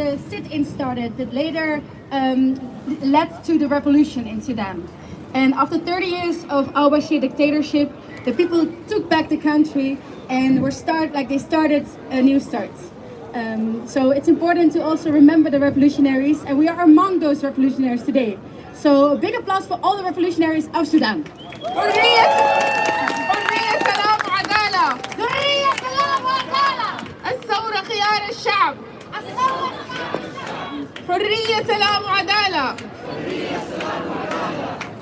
the sit-in started that later led to the revolution in Sudan. And after 30 years of al-Bashir dictatorship, the people took back the country and they started a new start. So it's important to also remember the revolutionaries, and we are among those revolutionaries today. So a big applause for all the revolutionaries of Sudan. حرية سلام وعدالة. حرية سلام وعدالة. الثورة خيار الشعب. حرية سلام وعدالة.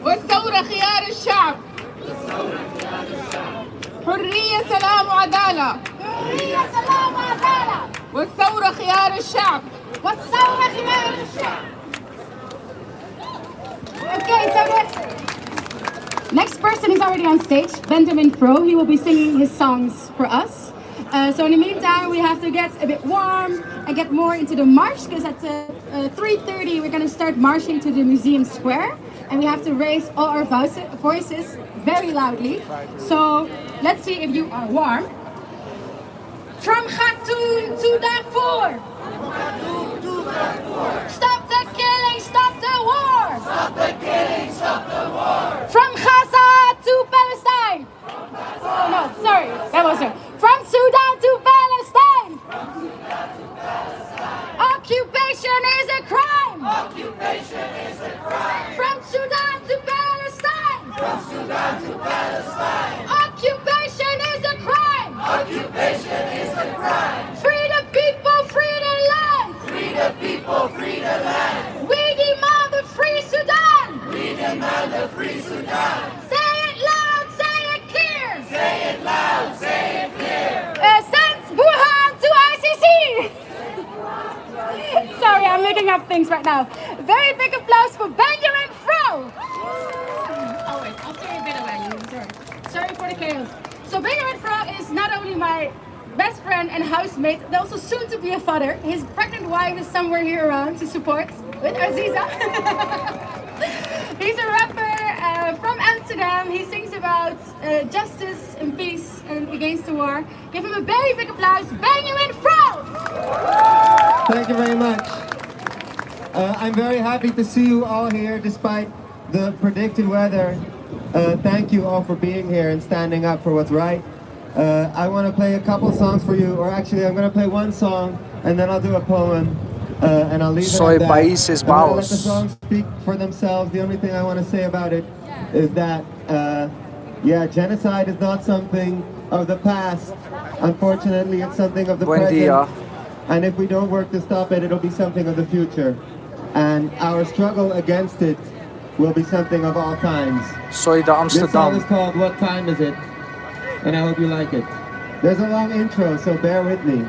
والثورة خيار الشعب. حرية سلام وعدالة. حرية سلام وعدالة. والثورة خيار الشعب. والثورة خيار الشعب. Okay, so next person is already on stage, Benjamin Pro. He will be singing his songs for us. So in the meantime, we have to get a bit warm and get more into the march, because at 3:30 we're going to start marching to the museum square, and we have to raise all our voices very loudly. So let's see if you are warm. From Khartoum to Darfur. Stop the killing, stop the war. Stop the killing, stop the war. From Gaza to Palestine. Oh no, sorry, that was it. From Sudan to Palestine. Occupation is a crime. Occupation is a crime. From Sudan to Palestine. From Sudan to Palestine. Occupation is a crime. Occupation is a crime. Free the people, free the land. Free the people, free the land. We demand a free Sudan. We demand a free Sudan. Say it loud, say it clear. Say it loud, say it clear. Send Burhan to ICC. Sorry, I'm making up things right now. Very big applause for Benjamin Fro. Oh wait, I'll say a bit about you. Sorry for the chaos. So Benjamin Fro is not only my best friend and housemate, but also soon to be a father. His pregnant wife is somewhere here around to support with Aziza. He's a rapper from Amsterdam. He sings about justice and peace and against the war. Give him a very big applause, Benjamin Fro! Thank you very much. I'm very happy to see you all here despite the predicted weather. Thank you all for being here and standing up for what's right. I want to play a couple songs for you, or actually I'm going to play one song and then I'll do a poem and I'll leave it Soy at that. Países I'm going to let Bajos. the songs speak for themselves. The only thing I want to say about it is that yeah, genocide is not something of the past. Unfortunately, it's something of the Buen present. día. And if we don't work to stop it, it'll be something of the future. And our struggle against it will be something of all times. Soy de This song is Amsterdam. called What Time Is It? And I hope you like it. There's a long intro, so bear with me.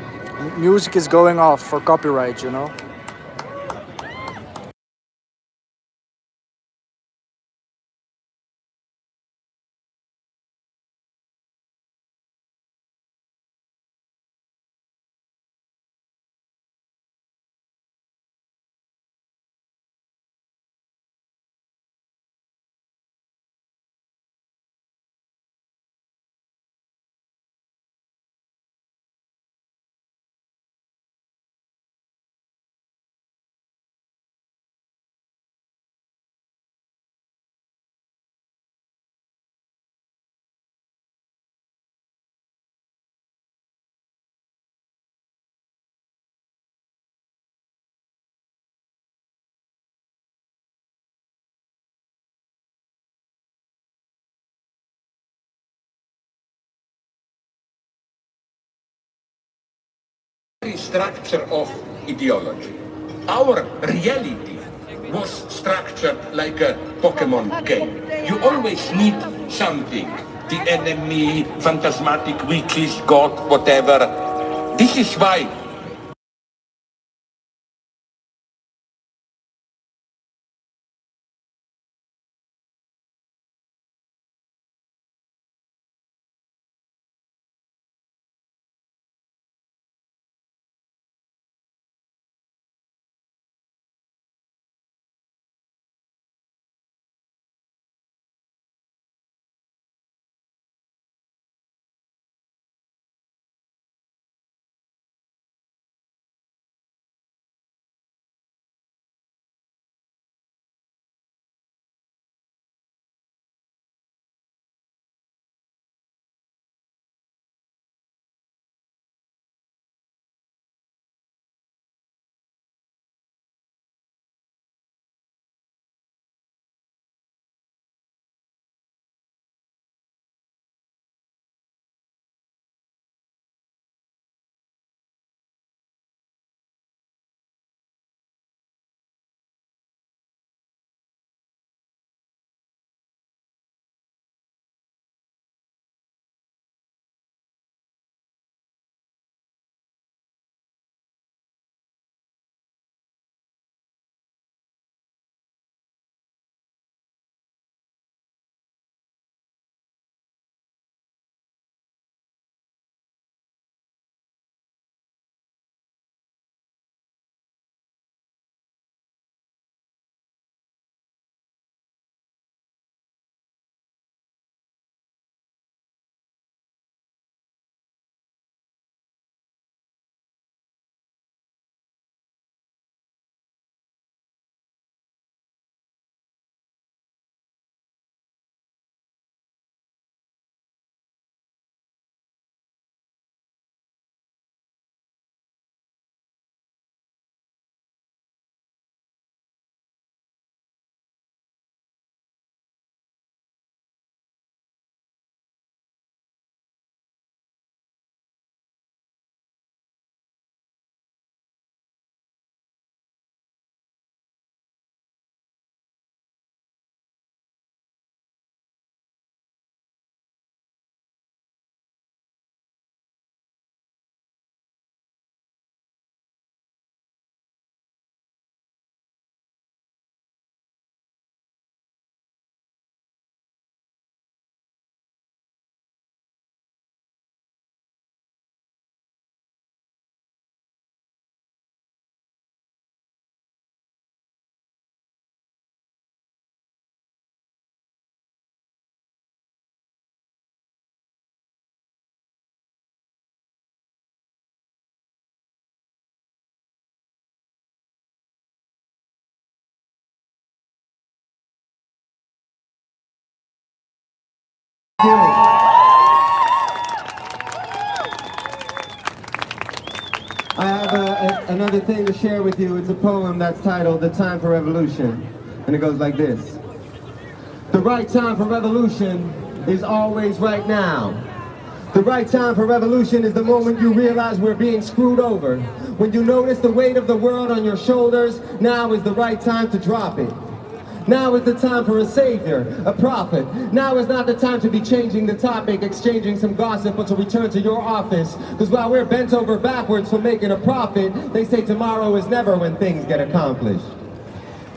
Music is going off for copyright, you know. Structure of ideology. Our reality was structured like a Pokemon game. You always need something. The enemy, phantasmatic witches, God, whatever. This is why I have another thing to share with you. It's a poem that's titled The Time for Revolution. And it goes like this. The right time for revolution is always right now. The right time for revolution is the moment you realize we're being screwed over. When you notice the weight of the world on your shoulders, now is the right time to drop it. Now is the time for a savior, a prophet. Now is not the time to be changing the topic, exchanging some gossip, but to return to your office. Because while we're bent over backwards for making a profit, they say tomorrow is never when things get accomplished.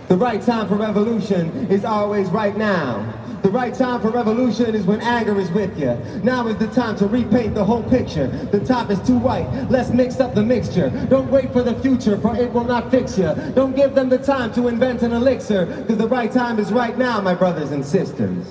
The right time for revolution is always right now. The right time for revolution is when anger is with you. Now is the time to repaint the whole picture. The top is too white, let's mix up the mixture. Don't wait for the future, for it will not fix you. Don't give them the time to invent an elixir, because the right time is right now, my brothers and sisters.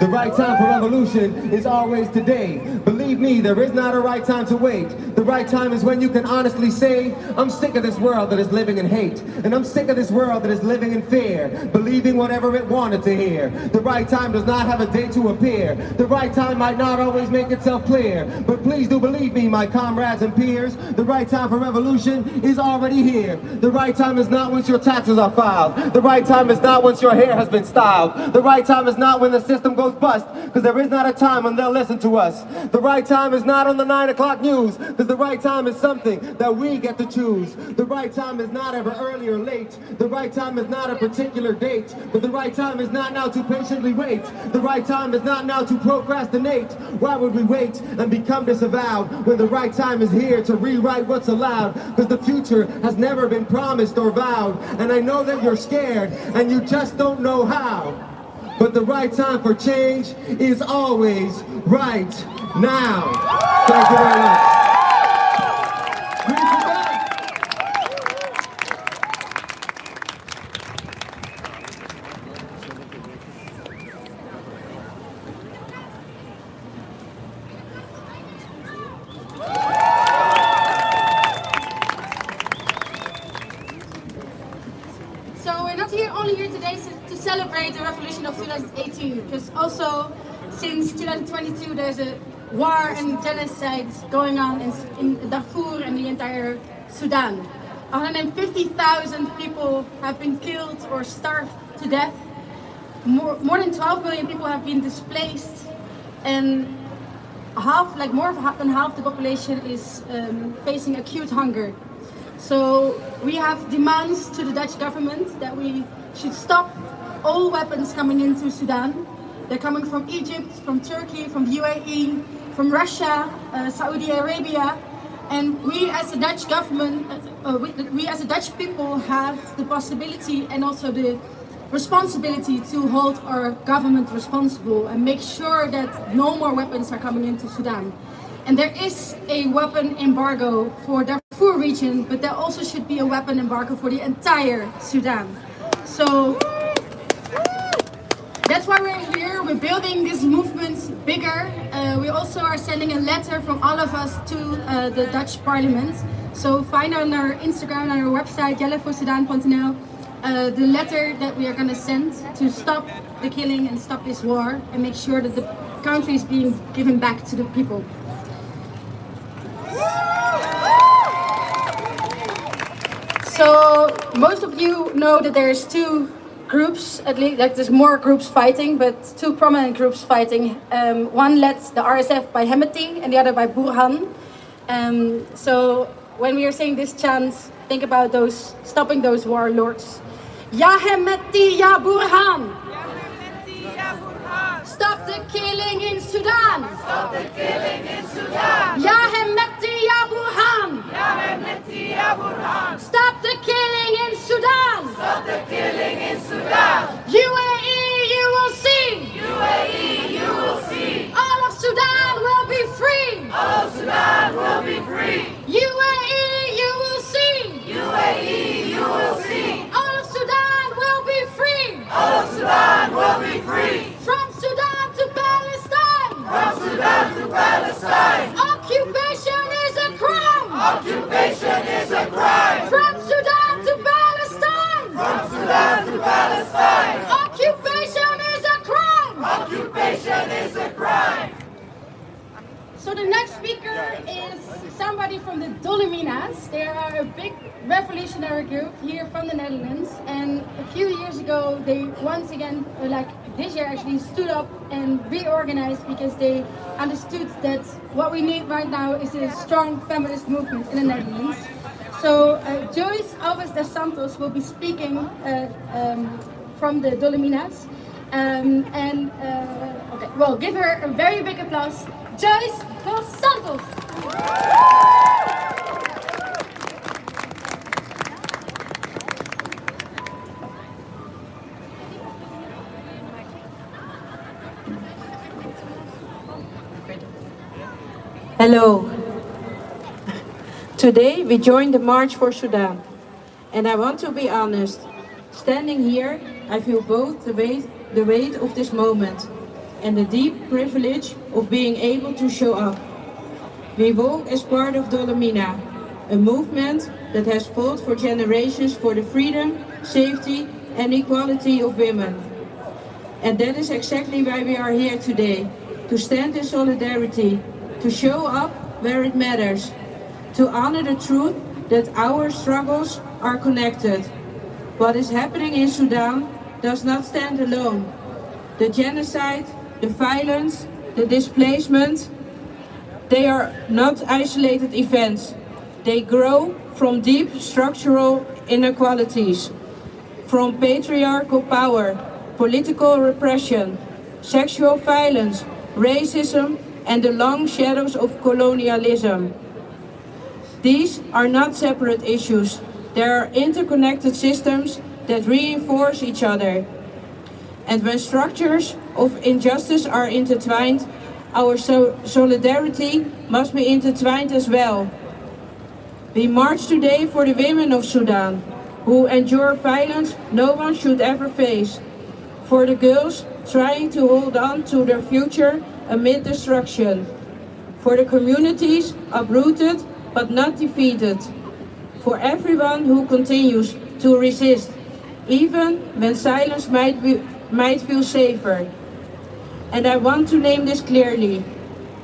The right time for revolution is always today. Believe me, there is not a right time to wait. The right time is when you can honestly say, I'm sick of this world that is living in hate. And I'm sick of this world that is living in fear, believing whatever it wanted to hear. The right time does not have a day to appear. The right time might not always make itself clear. But please do believe me, my comrades and peers, the right time for revolution is already here. The right time is not once your taxes are filed. The right time is not once your hair has been styled. The right time is not when the system goes bust, because there is not a time when they'll listen to us. The right time is not on the 9 o'clock news, because the right time is something that we get to choose. The right time is not ever early or late. The right time is not a particular date, but the right time is not now to patiently wait. The right time is not now to procrastinate. Why would we wait and become disavowed when the right time is here to rewrite what's allowed? Because the future has never been promised or vowed, and I know that you're scared and you just don't know how. But the right time for change is always right now. Thank you very much. So we're not only here today to celebrate the revolution of 2018, because also since 2022 there's a war and genocide going on in Darfur and the entire Sudan. 150,000 people have been killed or starved to death. More than 12 million people have been displaced, and more than half the population is facing acute hunger. So we have demands to the Dutch government that we should stop all weapons coming into Sudan. They're coming from Egypt, from Turkey, from the UAE, from Russia, Saudi Arabia. And we as a Dutch government, we as a Dutch people have the possibility and also the responsibility to hold our government responsible and make sure that no more weapons are coming into Sudan. And there is a weapon embargo for Darfur region, but there also should be a weapon embargo for the entire Sudan. So that's why we're here. We're building this movement bigger. We also are sending a letter from all of us to the Dutch Parliament. So find on our Instagram and our website, jellevoorsudan.nl, the letter that we are going to send to stop the killing and stop this war and make sure that the country is being given back to the people. So most of you know that there's two groups, at least like there's more groups fighting, but two prominent groups fighting. One led the RSF by Hemeti and the other by Burhan. So when we are saying this chant, think about those stopping those warlords. Ya Hemeti, ya Burhan! Stop the killing in Sudan! Stop the killing in Sudan! Ya Hemeti, ya Burhan! Ya Hemeti, ya Burhan! Stop the killing in Sudan! Stop the killing in Sudan! UAE, you will see! UAE, you will see! All of Sudan will be free! All of Sudan will be free! UAE, you will see! UAE, you will see! All of Sudan will be free! All of Sudan will be free! From Sudan to Palestine! From Sudan to Palestine! Occupation is a crime! Occupation is a crime! From Sudan our group here from the Netherlands, and a few years ago they once again, like this year actually, stood up and reorganized because they understood that what we need right now is a strong feminist movement in the Netherlands. So Joyce Alves dos Santos will be speaking from the Dolominas, okay, well, give her a very big applause, Joyce dos Santos. Hello. Today we joined the March for Sudan. And I want to be honest, standing here, I feel both the weight of this moment and the deep privilege of being able to show up. We walk as part of Dolomina, a movement that has fought for generations for the freedom, safety and equality of women. And that is exactly why we are here today, to stand in solidarity, to show up where it matters, to honor the truth that our struggles are connected. What is happening in Sudan does not stand alone. The genocide, the violence, the displacement, they are not isolated events. They grow from deep structural inequalities, from patriarchal power, political repression, sexual violence, racism, and the long shadows of colonialism. These are not separate issues. They are interconnected systems that reinforce each other. And when structures of injustice are intertwined, our solidarity must be intertwined as well. We march today for the women of Sudan, who endure violence no one should ever face. For the girls trying to hold on to their future amid destruction. For the communities uprooted but not defeated. For everyone who continues to resist, even when silence might feel safer. And I want to name this clearly.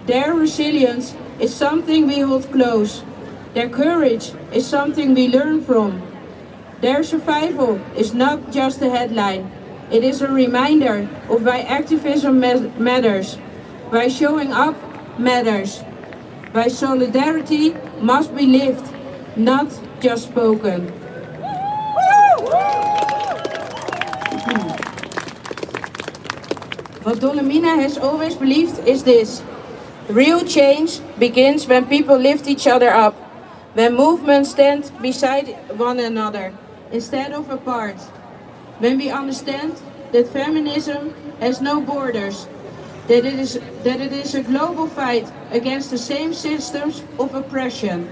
Their resilience is something we hold close. Their courage is something we learn from. Their survival is not just a headline. It is a reminder of why activism matters, why showing up matters, why solidarity must be lived, not just spoken. What Dolomina has always believed is this: real change begins when people lift each other up, when movements stand beside one another instead of apart, when we understand that feminism has no borders, that it is a global fight against the same systems of oppression.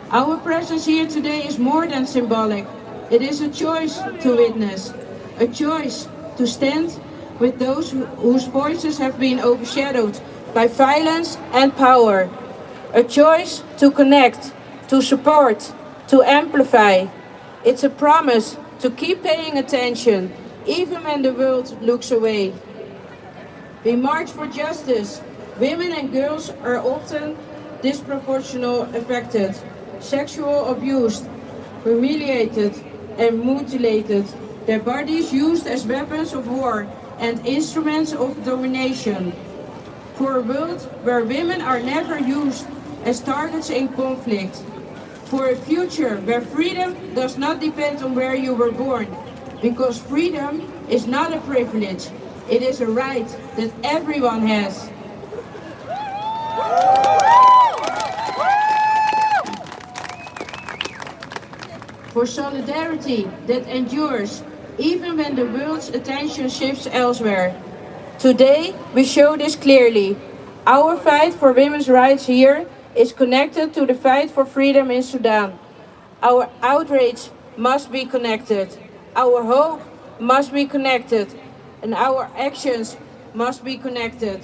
Our presence here today is more than symbolic. It is a choice to witness, a choice to stand with those whose voices have been overshadowed by violence and power, a choice to connect, to support, to amplify. It's a promise to keep paying attention, even when the world looks away. We march for justice. Women and girls are often disproportionately affected, sexual abused, humiliated and mutilated, their bodies used as weapons of war and instruments of domination. For a world where women are never used as targets in conflict. For a future where freedom does not depend on where you were born, because freedom is not a privilege, it is a right that everyone has. For solidarity that endures, even when the world's attention shifts elsewhere. Today, we show this clearly. Our fight for women's rights here is connected to the fight for freedom in Sudan. Our outrage must be connected. Our hope must be connected. And our actions must be connected.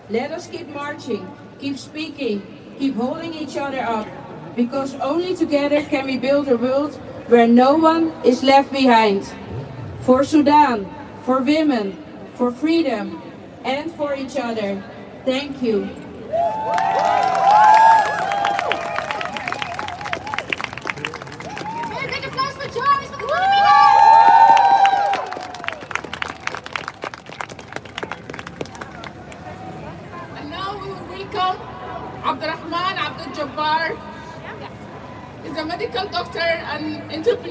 Let us keep marching, keep speaking, keep holding each other up. Because only together can we build a world where no one is left behind. For Sudan, for women, for freedom, and for each other. Thank you. Take a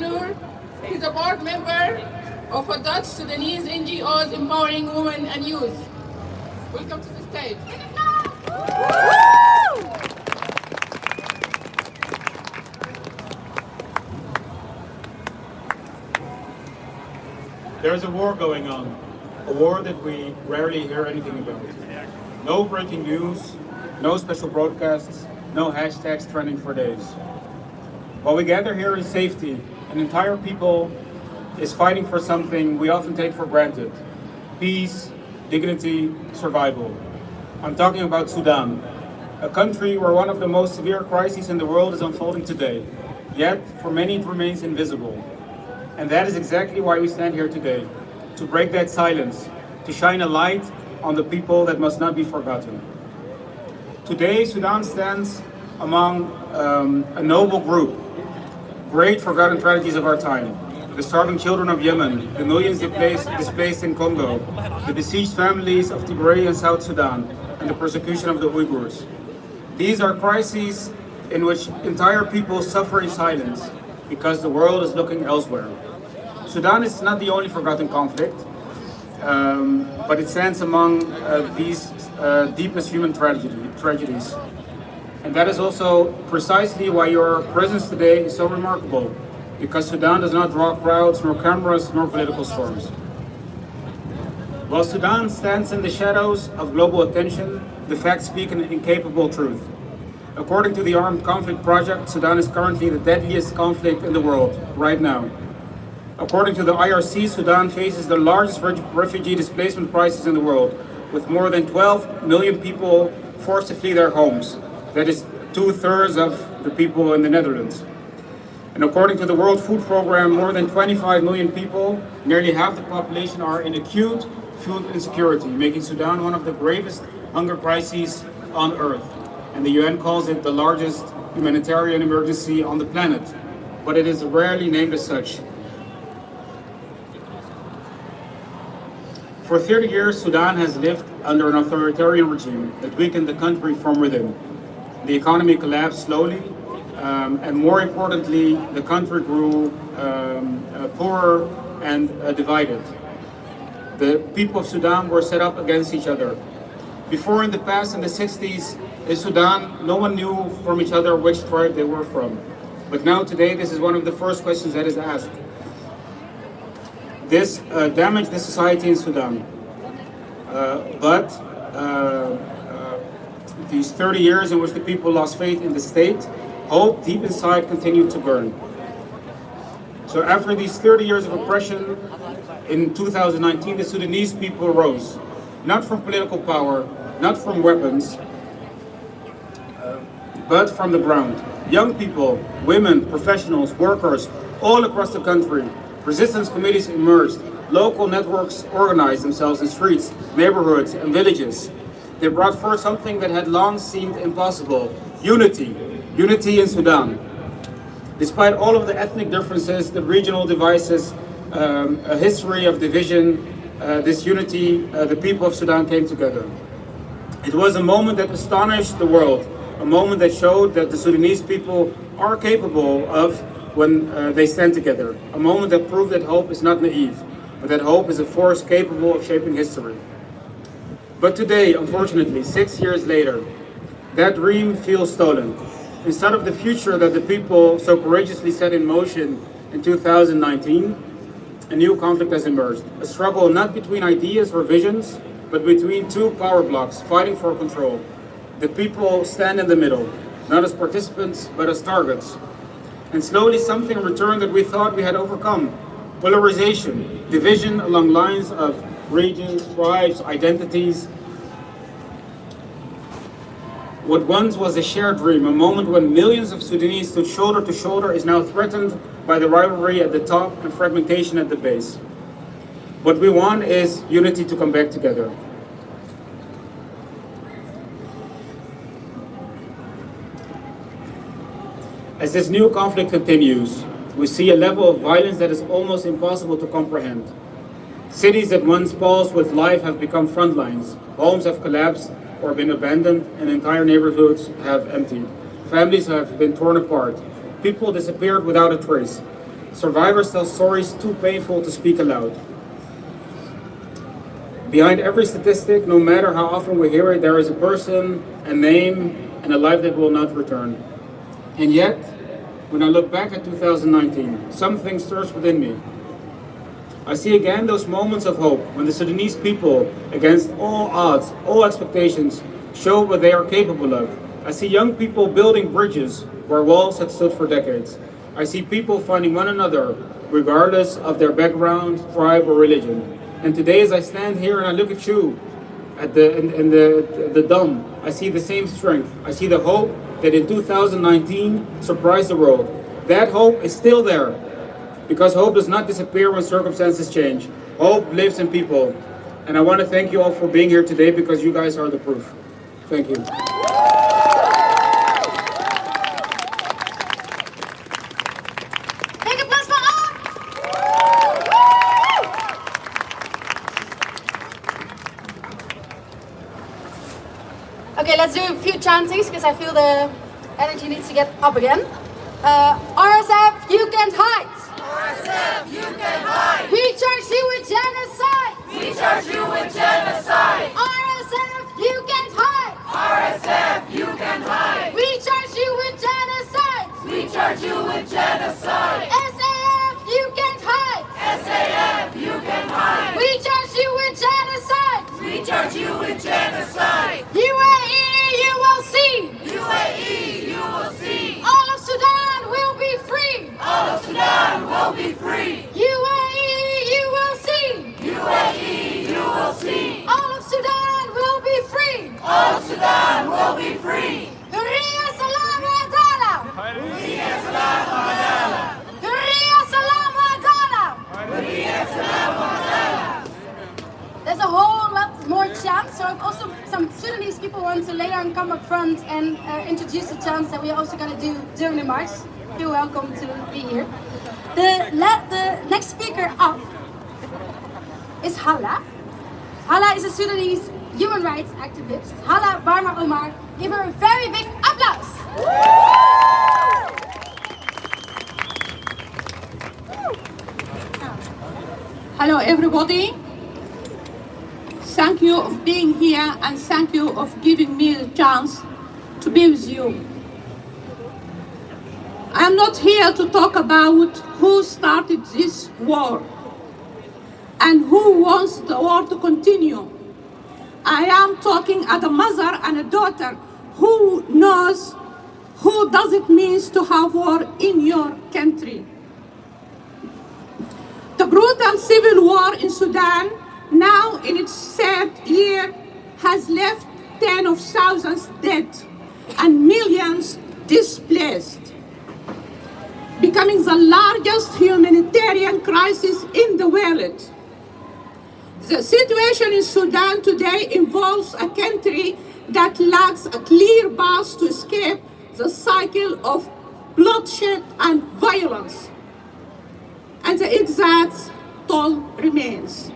entrepreneur. He's a board member of a Dutch Sudanese NGOs empowering women and youth. Welcome to the stage. There's a war going on, a war that we rarely hear anything about. No breaking news, no special broadcasts, no hashtags trending for days. While we gather here in safety, an entire people is fighting for something we often take for granted: peace, dignity, survival. I'm talking about Sudan, a country where one of the most severe crises in the world is unfolding today. Yet, for many it remains invisible. And that is exactly why we stand here today, to break that silence, to shine a light on the people that must not be forgotten. Today, Sudan stands among a noble group, great forgotten tragedies of our time. The starving children of Yemen, the millions displaced in Congo, the besieged families of Tigray and South Sudan, and the persecution of the Uyghurs. These are crises in which entire people suffer in silence because the world is looking elsewhere. Sudan is not the only forgotten conflict, but it stands among these deepest human tragedies. And that is also precisely why your presence today is so remarkable, because Sudan does not draw crowds, nor cameras, nor political storms. While Sudan stands in the shadows of global attention, the facts speak an incapable truth. According to the Armed Conflict Project, Sudan is currently the deadliest conflict in the world, right now. According to the IRC, Sudan faces the largest refugee displacement crisis in the world, with more than 12 million people forced to flee their homes. That is 2/3 of the people in the Netherlands. And according to the World Food Programme, more than 25 million people, nearly half the population, are in acute food insecurity, making Sudan one of the gravest hunger crises on earth. And the UN calls it the largest humanitarian emergency on the planet, but it is rarely named as such. For 30 years, Sudan has lived under an authoritarian regime that weakened the country from within. The economy collapsed slowly, and more importantly, the country grew poorer and divided. The people of Sudan were set up against each other. Before, in the past, in the 60s, in Sudan, no one knew from each other which tribe they were from. But now, today, this is one of the first questions that is asked. This damaged the society in Sudan. But these 30 years in which the people lost faith in the state, hope deep inside continued to burn. So after these 30 years of oppression, in 2019, the Sudanese people rose, not from political power, not from weapons, but from the ground. Young people, women, professionals, workers, all across the country. Resistance committees emerged. Local networks organized themselves in streets, neighborhoods, and villages. They brought forth something that had long seemed impossible: unity. Unity in Sudan. Despite all of the ethnic differences, the regional devices, a history of division, this unity, the people of Sudan came together. It was a moment that astonished the world, a moment that showed that the Sudanese people are capable of when they stand together, a moment that proved that hope is not naive, but that hope is a force capable of shaping history. But today, unfortunately, 6 years later, that dream feels stolen. Instead of the future that the people so courageously set in motion in 2019, a new conflict has emerged. A struggle not between ideas or visions, but between two power blocks fighting for control. The people stand in the middle, not as participants, but as targets. And slowly something returned that we thought we had overcome: polarization, division along lines of regions, tribes, identities. What once was a shared dream, a moment when millions of Sudanese stood shoulder to shoulder, is now threatened by the rivalry at the top and fragmentation at the base. What we want is unity to come back together. As this new conflict continues, we see a level of violence that is almost impossible to comprehend. Cities that once pulsed with life have become front lines. Homes have collapsed or been abandoned, and entire neighborhoods have emptied. Families have been torn apart. People disappeared without a trace. Survivors tell stories too painful to speak aloud. Behind every statistic, no matter how often we hear it, there is a person, a name, and a life that will not return. And yet, when I look back at 2019, something stirs within me. I see again those moments of hope when the Sudanese people, against all odds, all expectations, show what they are capable of. I see young people building bridges where walls had stood for decades. I see people finding one another, regardless of their background, tribe, or religion. And today, as I stand here and I look at you, at the Dam, I see the same strength. I see the hope that in 2019 surprised the world. That hope is still there, because hope does not disappear when circumstances change. Hope lives in people. And I want to thank you all for being here today, because you guys are the proof. Thank you. Okay, let's do a few chantings because I feel the energy needs to get up again. RSF, you can't hide. RSF, you can hide. We charge you with genocide. We charge you with genocide. RSF, you can't hide. RSF, you can hide. We charge you with genocide. We charge you with genocide. SAF, you can't hide. SAF, you can hide. We charge you with genocide. We charge you with genocide. UAE, you will see. UAE, you will see. All of Sudan will be free. All of Sudan will be free. UAE, you will see. UAE, you will see. All of Sudan will be free. All of Sudan will be free. Hurriya, salam, wa adala. Hurriya, salam, wa adala. Hurriya, salam, wa adala. Hurriya, salam, wa adala. There's a whole lot more chants, so if also some Sudanese people want to later on come up front and introduce the chants that we are also going to do during the march, you're welcome to be here. The next speaker up is Hala. Hala is a Sudanese human rights activist. Hala Barma Omar, give her a very big applause. Hello everybody. Thank you for being here and thank you for giving me the chance to be with you. I'm not here to talk about who started this war and who wants the war to continue. I am talking as a mother and a daughter who knows who does it mean to have war in your country. The brutal civil war in Sudan, now in its third year, has left tens of thousands dead and millions displaced, becoming the largest humanitarian crisis in the world. The situation in Sudan today involves a country that lacks a clear path to escape the cycle of bloodshed and violence, and the exact toll remains.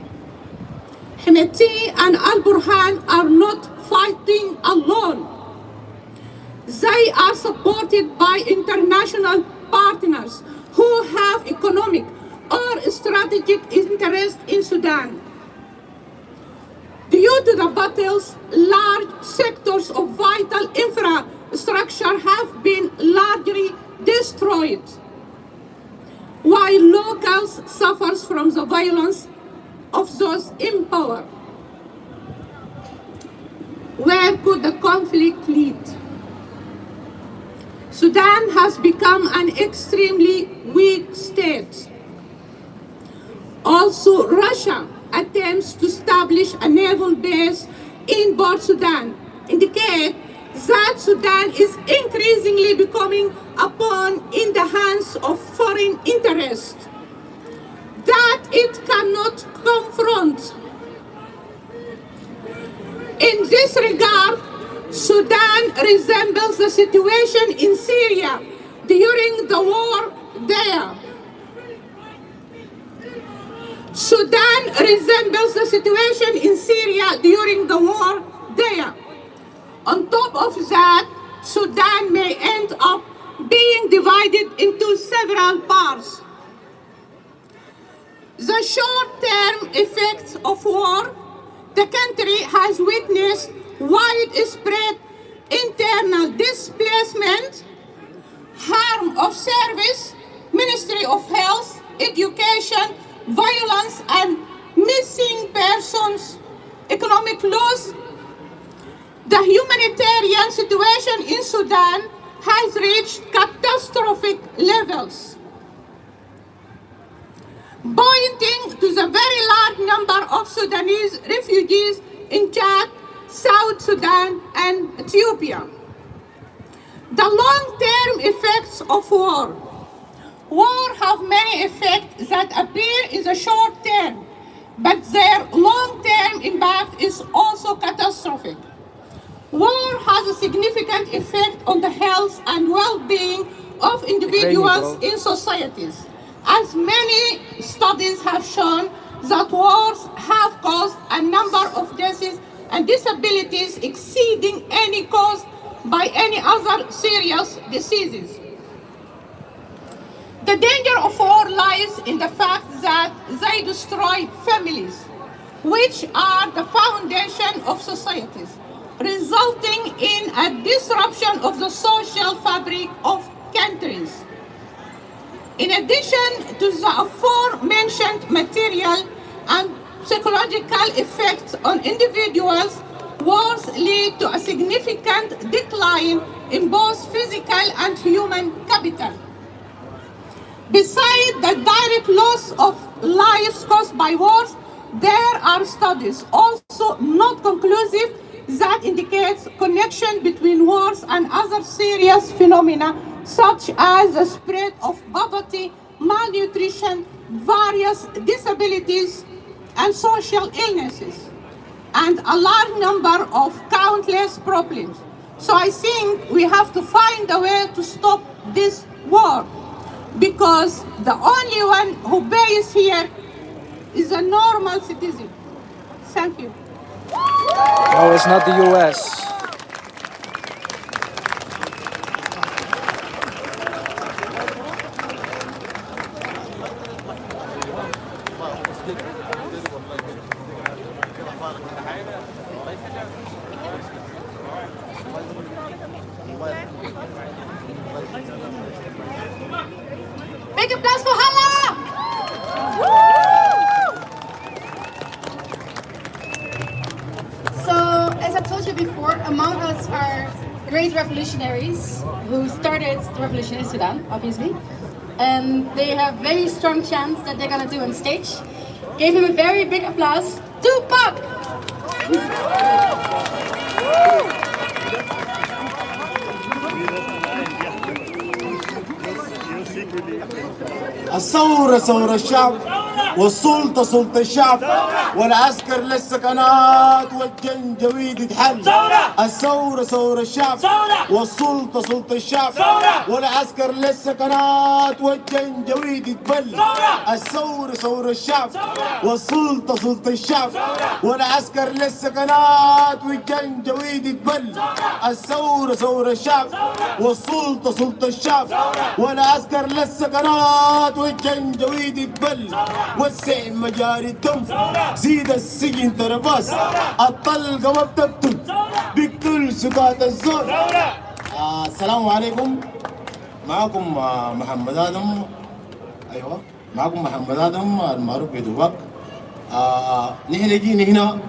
Hemeti and Al-Burhan are not fighting alone. They are supported by international partners who have economic or strategic interest in Sudan. Due to the battles, large sectors of vital infrastructure have been largely destroyed, while locals suffer from the violence of those in power. Where could the conflict lead? Sudan has become an extremely weak state. Also, Russia attempts to establish a naval base in Port Sudan indicate that Sudan is increasingly becoming a pawn in the hands of foreign interests that it cannot confront. In this regard, Sudan resembles the situation in Syria during the war there. Sudan resembles the situation in Syria during the war there. On top of that, Sudan may end up being divided into several parts, the short-term effects of war, the country has witnessed widespread internal displacement, harm of service, Ministry of Health, Education, violence and missing persons, economic loss. The humanitarian situation in Sudan has reached catastrophic levels, pointing to the very large number of Sudanese refugees in Chad, South Sudan, and Ethiopia. The long-term effects of war. War have many effects that appear in the short term, but their long-term impact is also catastrophic. War has a significant effect on the health and well-being of individuals in societies, as many studies have shown that wars have caused a number of deaths and disabilities exceeding any caused by any other serious diseases. The danger of war lies in the fact that they destroy families, which are the foundation of societies, resulting in a disruption of the social fabric of countries. In addition to the aforementioned material and psychological effects on individuals, wars lead to a significant decline in both physical and human capital. Besides the direct loss of lives caused by wars, there are studies, also not conclusive, that indicates connection between wars and other serious phenomena such as the spread of poverty, malnutrition, various disabilities, and social illnesses, and a large number of countless problems. So I think we have to find a way to stop this war, because the only one who pays here is a normal citizen. Thank you. No, it's not the US. Make a applause for Hala! So, as I told you before, among us are great revolutionaries who started the revolution in Sudan, obviously. And they have very strong chants that they're gonna do on stage. Give him a very big applause. Tupac! الثورة ثورة الشعب والسلطة سلطة الشعب والعسكر للسكنات والجنجويد يتحل. الثورة ثورة الشعب والسلطة سلطة الشعب والعسكر للسكنات والجنجويد يتبل. الثورة ثورة الشعب والسلطة سلطة الشعب والعسكر للسكنات والجنجويد يتبل. الثورة ثورة الشعب والسلطة سلطة الشعب والعسكر للسكنات والجنجويد يتبل. وسع مجاري الدم زيد السجن ترباس الطلقة ما بتقتل بيقتل سكات الزور. السلام عليكم. معكم محمد آدم. أيوة معكم محمد آدم المعروف بدوبك. نحن جينا هنا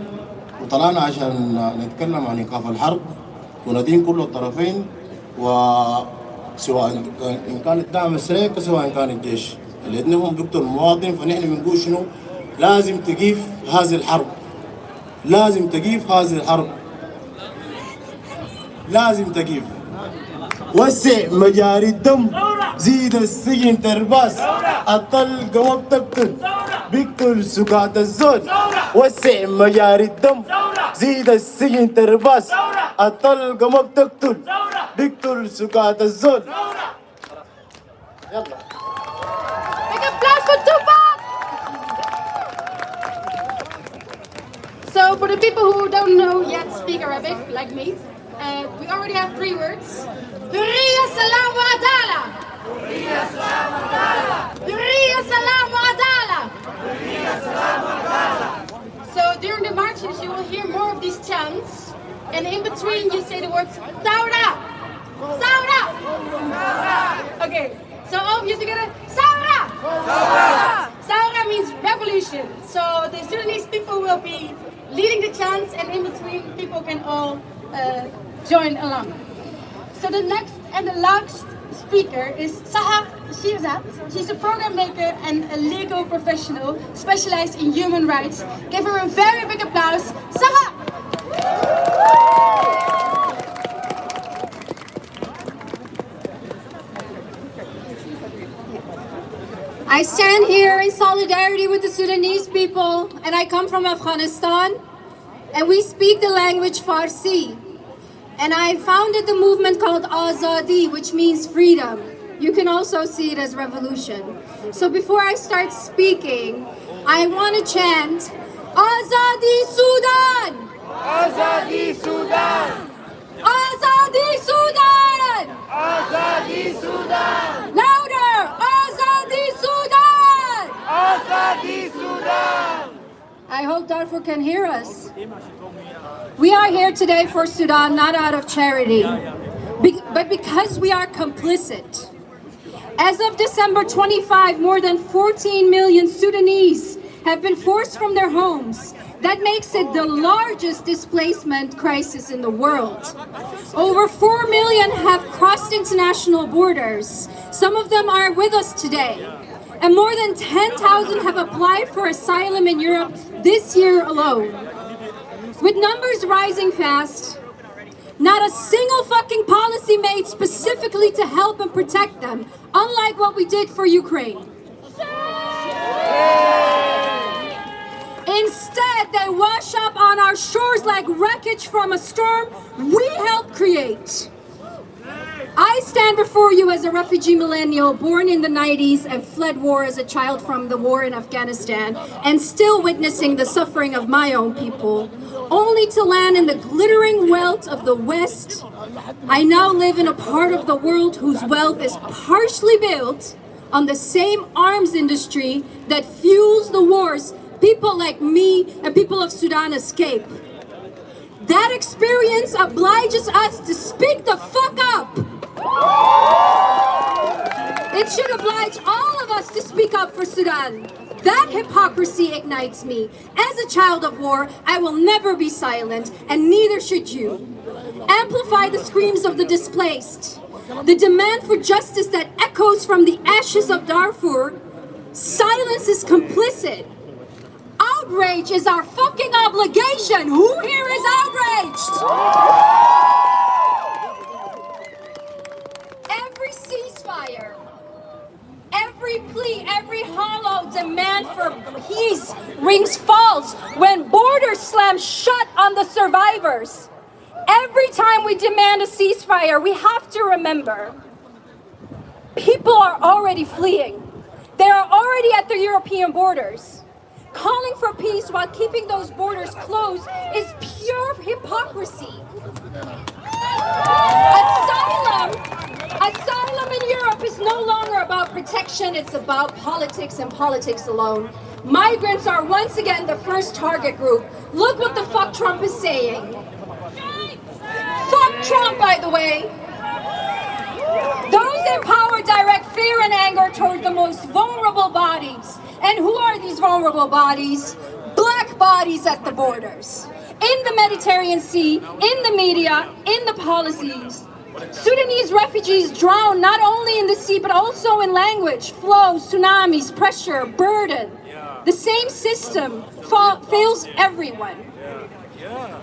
وطلعنا عشان نتكلم عن إيقاف الحرب وندين كل الطرفين، وسواء إن كان الدعم السريع سواء كان الجيش، لأنهم بيقتلوا المواطن. فنحن بنقول شنو؟ لازم تقيف هذه الحرب، لازم تقيف هذه الحرب، لازم تقيف. وسع مجاري الدم زيد السجن ترباس الطلقة ما بتقتل بيقتل سكات الزول. وسع مجاري الدم زيد السجن ترباس الطلقة ما بتقتل بيقتل سكات الزول. يلا. Make a applause for Tupac! So for the people who don't know yet speak Arabic, like me, we already have 3 words. Hurriya, salam wa adala! Hurriya, salam wa adala! and in between you say the words Saura! Saura! Okay, so all of you together, Saura! Saura! Saura means revolution. So the Sudanese people will be leading the chants, and in between people can all join along. So the next and the last speaker is Saha Shirzat. She's a program maker and a legal professional specialized in human rights. Give her a very big applause. Saha! I stand here in solidarity with the Sudanese people, and I come from Afghanistan, and we speak the language Farsi. And I founded the movement called Azadi, which means freedom. You can also see it as revolution. So before I start speaking, I want to chant, Azadi Sudan! Azadi Sudan! Azadi Sudan! Azadi Sudan! Louder! Azadi Sudan! Azadi Sudan! I hope Darfur can hear us. We are here today for Sudan, not out of charity, but because we are complicit. As of December 25, more than 14 million Sudanese have been forced from their homes. That makes it the largest displacement crisis in the world. Over 4 million have crossed international borders. Some of them are with us today. And more than 10,000 have applied for asylum in Europe this year alone. With numbers rising fast, not a single fucking policy made specifically to help and protect them, unlike what we did for Ukraine. Instead, they wash up on our shores like wreckage from a storm we helped create. I stand before you as a refugee millennial born in the 90s and fled war as a child from the war in Afghanistan and still witnessing the suffering of my own people, only to land in the glittering wealth of the West. I now live in a part of the world whose wealth is partially built on the same arms industry that fuels the wars people like me and people of Sudan escape. That experience obliges us to speak the fuck up. It should oblige all of us to speak up for Sudan. That hypocrisy ignites me. As a child of war, I will never be silent, and neither should you. Amplify the screams of the displaced. The demand for justice that echoes from the ashes of Darfur. Silence is complicit. Outrage is our fucking obligation. Who here is outraged? Every ceasefire, every plea, every hollow demand for peace rings false when borders slam shut on the survivors. Every time we demand a ceasefire, we have to remember people are already fleeing. They are already at the European borders. Calling for peace while keeping those borders closed is pure hypocrisy. Asylum in Europe is no longer about protection, it's about politics and politics alone. Migrants are once again the first target group. Look what the fuck Trump is saying. Fuck Trump, by the way. Those in power direct fear and anger toward the most vulnerable bodies. And who are these vulnerable bodies? Black bodies at the borders. In the Mediterranean Sea, in the media, in the policies. Sudanese refugees drown not only in the sea, but also in language, flow, tsunamis, pressure, burden. The same system fails everyone.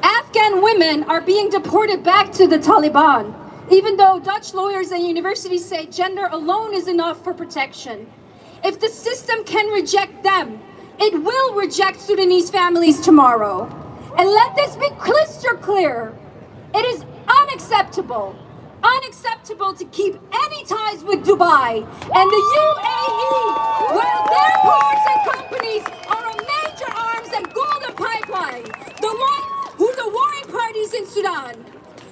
Afghan women are being deported back to the Taliban, even though Dutch lawyers and universities say gender alone is enough for protection. If the system can reject them, it will reject Sudanese families tomorrow. And let this be crystal clear. It is unacceptable to keep any ties with Dubai and the UAE, while their ports and companies are a major arms and golden pipeline, the warring parties in Sudan.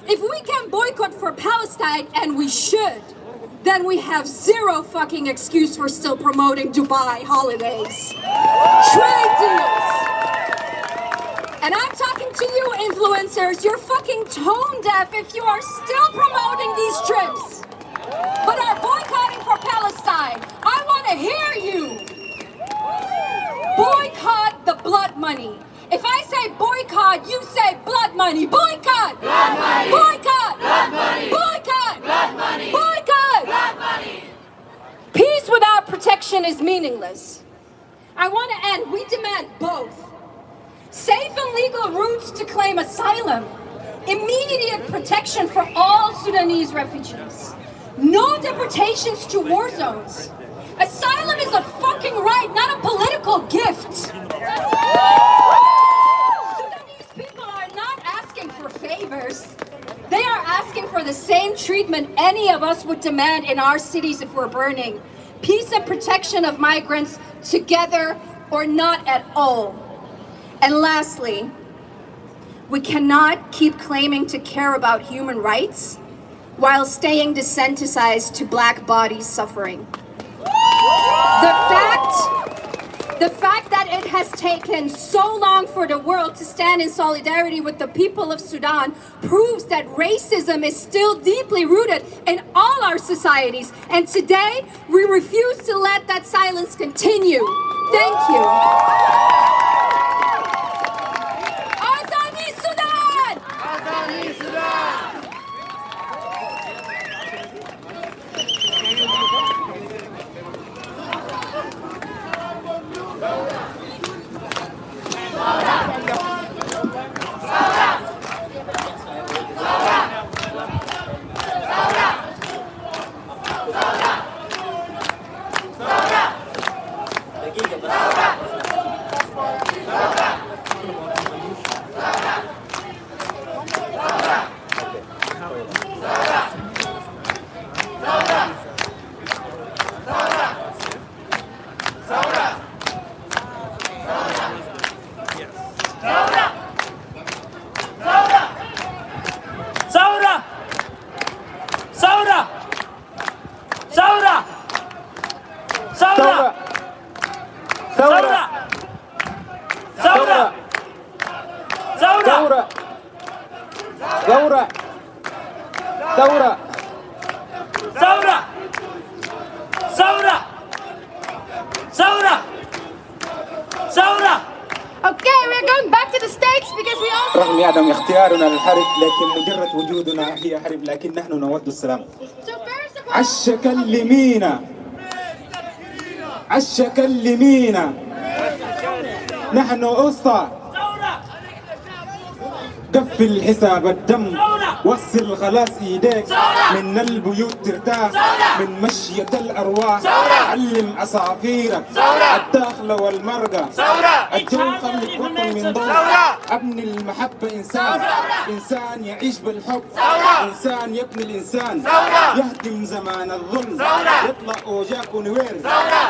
If we can boycott for Palestine, and we should, then we have zero fucking excuse for still promoting Dubai holidays. Trade deals. And I'm talking And to you influencers, you're fucking tone deaf if you are still promoting these trips, but are boycotting for Palestine. I want to hear you. Boycott the blood money. If I say boycott, you say blood money. Boycott! Blood money! Boycott! Blood money! Boycott! Blood money! Boycott! Blood money! Peace without protection is meaningless. I want to end. We demand both. Safe and legal routes to claim asylum. Immediate protection for all Sudanese refugees. No deportations to war zones. Asylum is a fucking right, not a political gift. Sudanese people are not asking for favors. They are asking for the same treatment any of us would demand in our cities if we're burning. Peace and protection of migrants together or not at all. And lastly, we cannot keep claiming to care about human rights while staying desensitized to black bodies suffering. The fact that it has taken so long for the world to stand in solidarity with the people of Sudan proves that racism is still deeply rooted in all our societies. And today, we refuse to let that silence continue. Thank you. Azadi Sudan! Azadi Sudan! Okay, we're going back to the States because we also... رغم عدم اختيارنا للحرب لكن مجرد وجودنا هي حرب لكن نحن نود السلام. عش كلمينا عش كلمينا نحن أسطى قفل حساب الدم وصل خلاص ايديك من البيوت ترتاح من مشية الارواح علم عصافيرك الداخلة والمرقى الجو خليك وطن من ضوء ابني المحبة انسان يعيش بالحب انسان يبني الانسان يهدم زمان الظلم يطلع اوجاك ونوير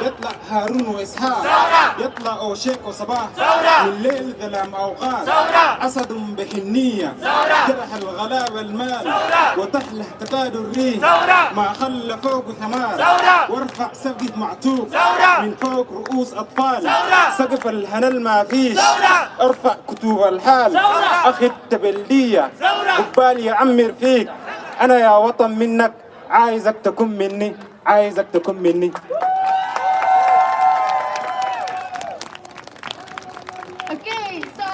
يطلع هارون واسحاق يطلع اوشيك وصباح من الليل ظلام اوقات اسد بحنية جرح الغلابة المال وتحله تكاد الريح ما خلى فوق حمار وارفع سقف معتوق من فوق رؤوس اطفال سقف الهنل ما فيش ارفع كتوب الحال اخي التبلية قبال يعمر فيك انا يا وطن منك عايزك تكون مني عايزك تكون مني. Okay, so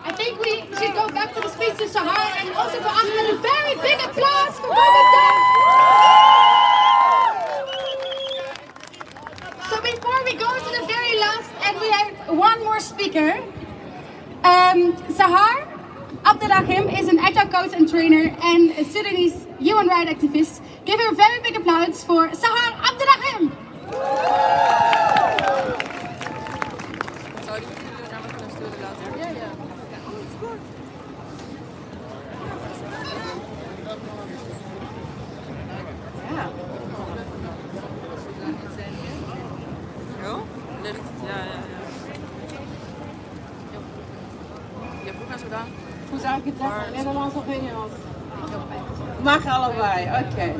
I think we should go back to the speech to Sahar and also for Ahmed a very big applause for Bogota. So before we go to the very last, and we have one more speaker, Sahar Abderrahim is an agile coach and trainer and a Sudanese human rights activist. Give her a very big applause for Sahar Abderrahim. Hoe zou ik het zeggen? Nederlands of Engels? Mag allebei, oké.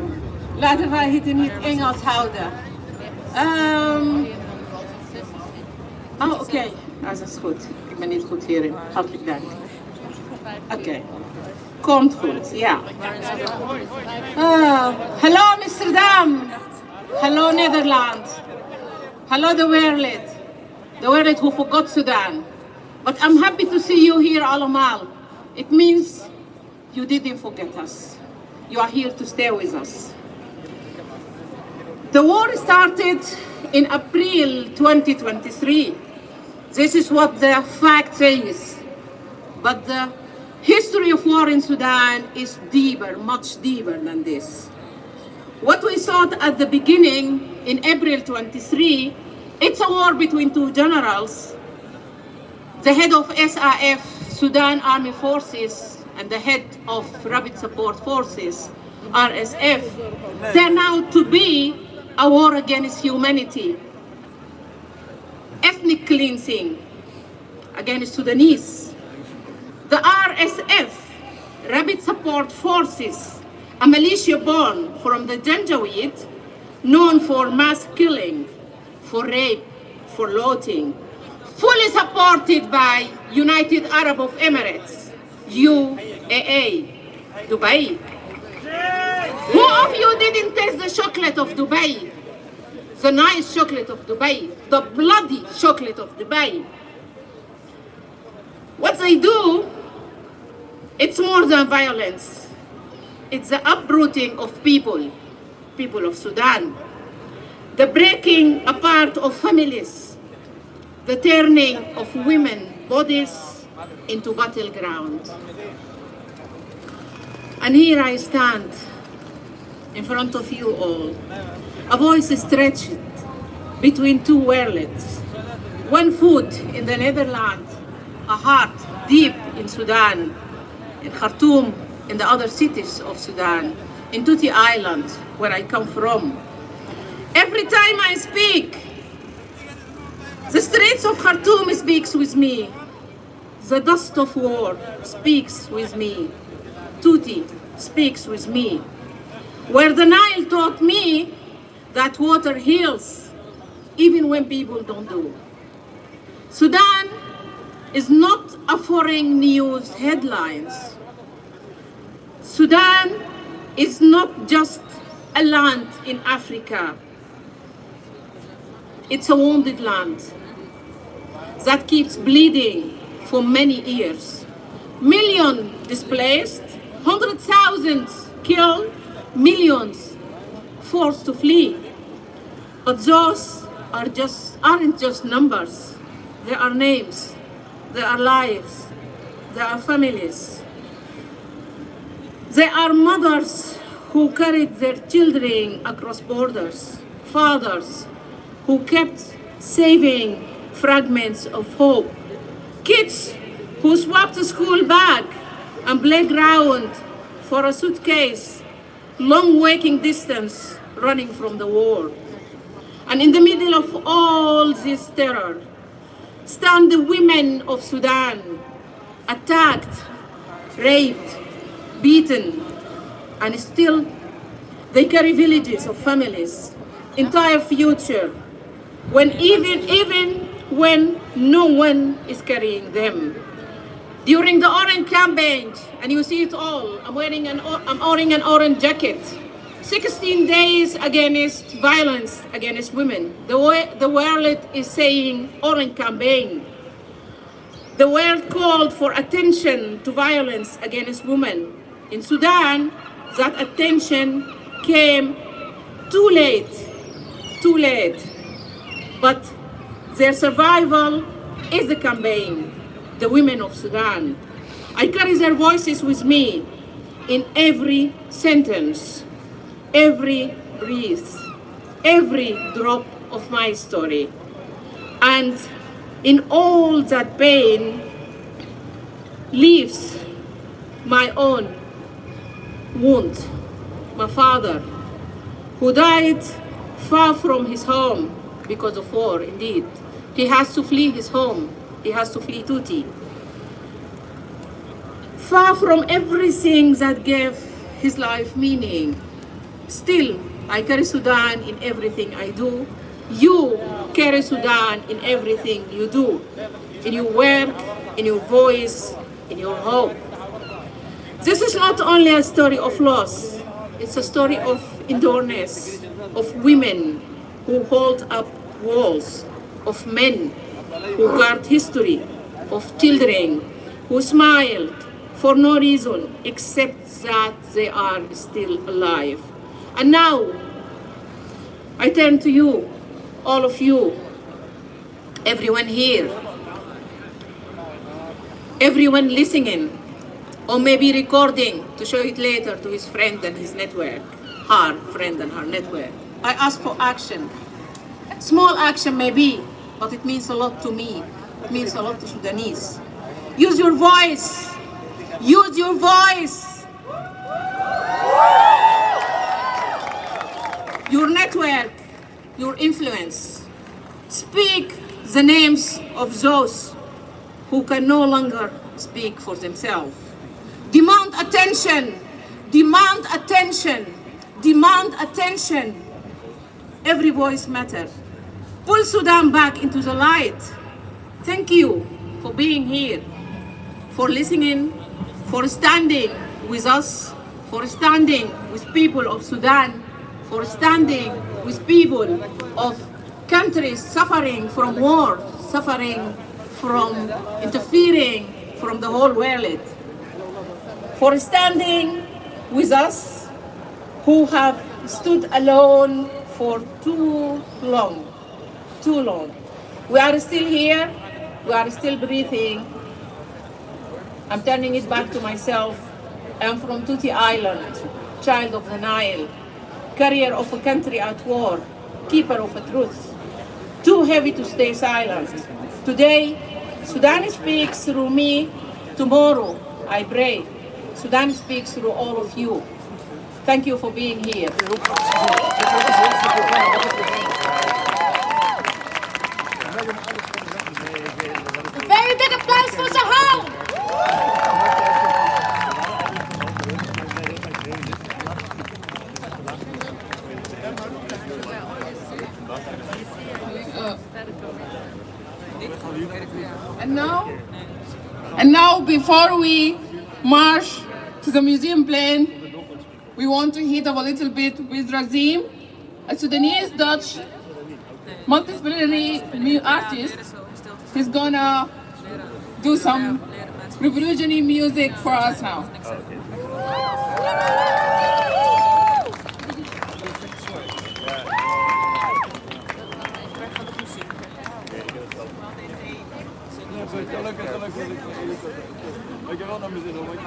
Laten wij het in het Engels houden. Oké. Dat is goed. Ik ben niet goed hierin. Hartelijk dank. Oké. Komt goed, ja. Hallo Amsterdam. Hallo Nederland. Hallo the world who forgot Sudan. But I'm happy to see you here allemaal. It means you didn't forget us. You are here to stay with us. The war started in April 2023. This is what the fact says. But the history of war in Sudan is deeper, much deeper than this. What we saw at the beginning in April 23, it's a war between two generals, the head of SAF, Sudan Army Forces, and the head of Rapid Support Forces, RSF, turned out to be a war against humanity, ethnic cleansing against Sudanese. The RSF, Rapid Support Forces, a militia born from the Janjaweed, known for mass killing, for rape, for looting, fully supported by United Arab Emirates, UAE, Dubai. Who of you didn't taste the chocolate of Dubai? The nice chocolate of Dubai, the bloody chocolate of Dubai. What they do, it's more than violence. It's the uprooting of people of Sudan, the breaking apart of families, the turning of women's bodies into battleground. And here I stand in front of you all, a voice stretched between two worlds, one foot in the Netherlands, a heart deep in Sudan, in Khartoum, in the other cities of Sudan, in Tuti Island, where I come from. Every time I speak, the streets of Khartoum speaks with me. The dust of war speaks with me. Tuti speaks with me. Where the Nile taught me that water heals, even when people don't do. Sudan is not a foreign news headlines. Sudan is not just a land in Africa. It's a wounded land that keeps bleeding for many years. Millions displaced, 100,000 killed, millions forced to flee. But those aren't just numbers. There are names, there are lives, there are families. There are mothers who carried their children across borders, fathers who kept saving fragments of hope, kids who swapped a school bag and playground for a suitcase, long walking distance running from the war. And in the middle of all this terror stand the women of Sudan, attacked, raped, beaten, and still they carry villages of families, entire future, when even when no one is carrying them. During the orange campaign, and you see it all, I'm wearing an orange jacket. 16 days against violence against women. The world is saying orange campaign. The world called for attention to violence against women. In Sudan, that attention came too late. But their survival is the campaign, the women of Sudan. I carry their voices with me in every sentence, every breath, every drop of my story. And in all that pain lives my own wound. My father, who died far from his home because of war, indeed. He has to flee his home. He has to flee Tuti. Far from everything that gave his life meaning. Still, I carry Sudan in everything I do. You carry Sudan in everything you do. In your work, in your voice, in your hope. This is not only a story of loss, it's a story of endurance, of women who hold up walls, of men who guard history, of children who smile for no reason except that they are still alive. And now, I turn to you, all of you, everyone here, everyone listening, or maybe recording to show it later to his friend and his network, her friend and her network. I ask for action. Small action maybe, but it means a lot to me. It means a lot to Sudanese. Use your voice. Use your voice. Your network, your influence. Speak the names of those who can no longer speak for themselves. Demand attention, demand attention, demand attention. Every voice matters. Pull Sudan back into the light. Thank you for being here, for listening, for standing with us, for standing with people of Sudan, for standing with people of countries suffering from war, suffering from interfering from the whole world, for standing with us who have stood alone for too long, too long. We are still here, we are still breathing. I'm turning it back to myself. I'm from Tuti Island, child of the Nile, carrier of a country at war, keeper of a truth, too heavy to stay silent. Today, Sudan speaks through me. Tomorrow, I pray, Sudan speaks through all of you. Thank you for being here. A very big applause for Sahel. And now, before we march to the museum plain, we want to hit up a little bit with Razim, a Sudanese Dutch multidisciplinary artist. He's gonna do some revolutionary music for us now.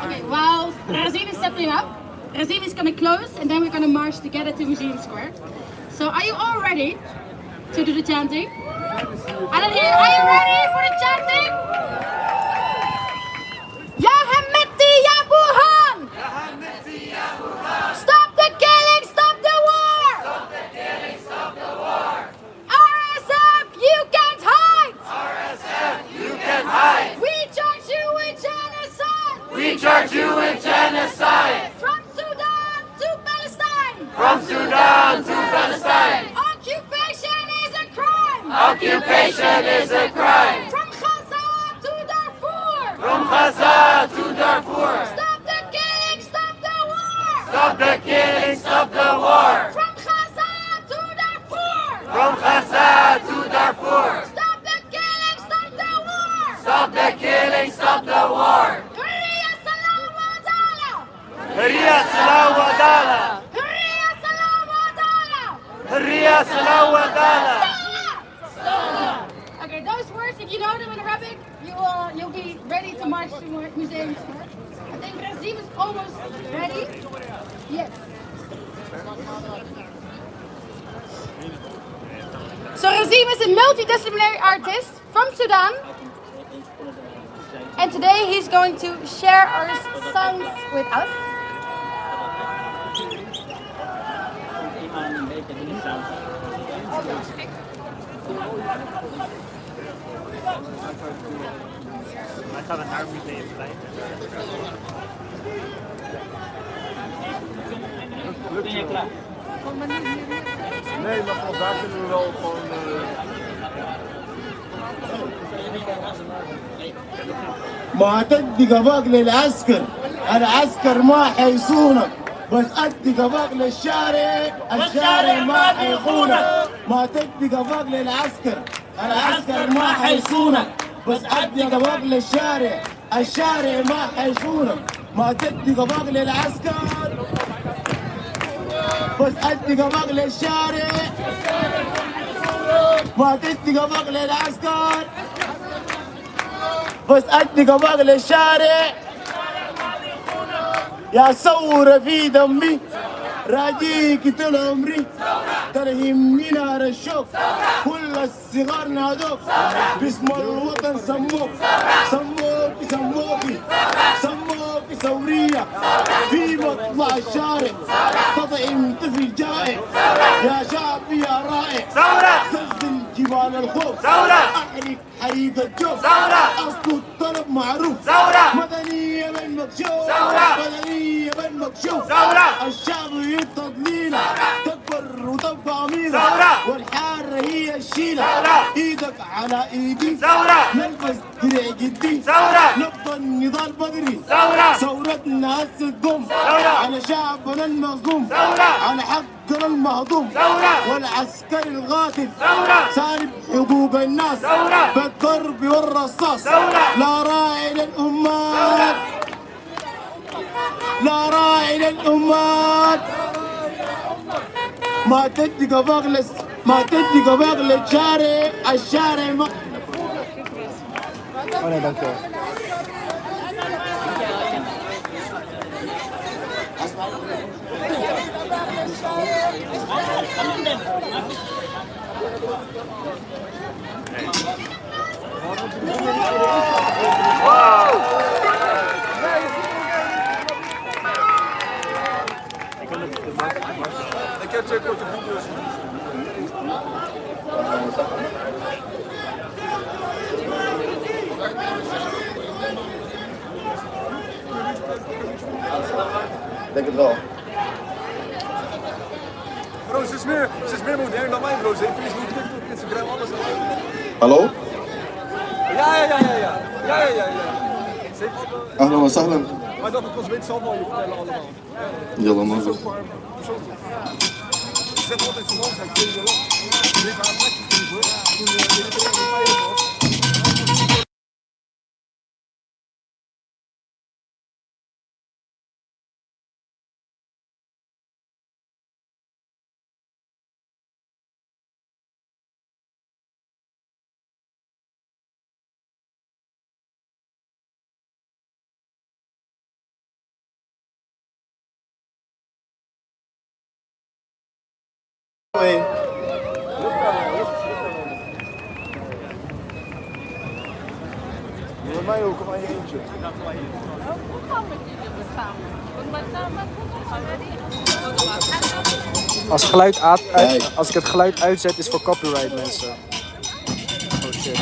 Okay, while Razim is settling up, Razim is coming close, and then we're gonna march together to Museum Square. So are you all ready to do the chanting? I don't hear. Are you ready for the chanting? Ya Hameti Ya Burhan! Stop the killing! Stop the war! Stop the killing! Stop the war! RSF, you can't hide! RSF, you can't hide! We charge you with genocide! We charge you with genocide! From Sudan to Palestine! From Sudan to Palestine! Occupation is a crime! Occupation is a crime! From Gaza to Darfur! From Gaza to Darfur! Stop the killing! Stop the war! Stop the killing! Stop the war! From Gaza to Darfur! From Gaza to Darfur! Stop the killing! Stop the war! Stop the killing! Stop the war! Hurriya Salam wa Adala! Hurriya Salam wa Adala! Hurriya Salam wa Adala! Hurriya Salam wa Adala! Okay, those words, if you know them in Arabic, you'll be ready to march to Museum Square. I think Razim is almost ready. Yes. So Razim is a multidisciplinary artist from Sudan. And today he's going to share our songs with us. Nee, maar vandaag kunnen we wel gewoon... معتد قباق للعسكر العسكر ما حيصونك بس أدي قفاك للشارع الشارع ما حيخونك ما تدي قفاك للعسكر العسكر ما حيصونك بس أدي قفاك للشارع الشارع ما حيصونك ما تدي قفاك للعسكر بس أدي قفاك للشارع ما تدي قفاك للعسكر بس أدي قفاك للشارع يا ثورة في دمي راجيك طول عمري ترهمني نار الشوق كل الصغار نادوك باسم الوطن سموك سموك ثورية في مطلع الشارع تطعم طفل جائع يا شعب يا رائع زلزل جبال الخوف احرق حريق الجوف اصل الطلب معروف مدنية بالمكشوف مدنية بالمكشوف الشعب يتضلينا تكبر وتبقى أميرة والحارة هي الشيلة ايدك على ايدي نلبس درع جدي نبقى النضال بدري ثورتنا هسه تقوم على شعبنا المظلوم على حقنا المهضوم والعسكري الغاصب سالب حقوق الناس بالضرب والرصاص لا راعي للأمات لا راعي للأمات ما تدي قفاق للشارع الشارع ما Denk het wel. Bro, ze is meer modern dan mij, bro. Ze heeft Facebook, TikTok, Instagram, alles. Hallo? Ja. أهلا وسهلا. Maar dat het consument zal wel je vertellen allemaal. يلا ما Ze zeggen altijd van ons, hij kreeg je land. Ze heeft haar plekje gegeven, toen de militaire veilig was. Bij mij ook, maar eentje. Als ik het geluid uitzet is voor copyright mensen. Oh shit.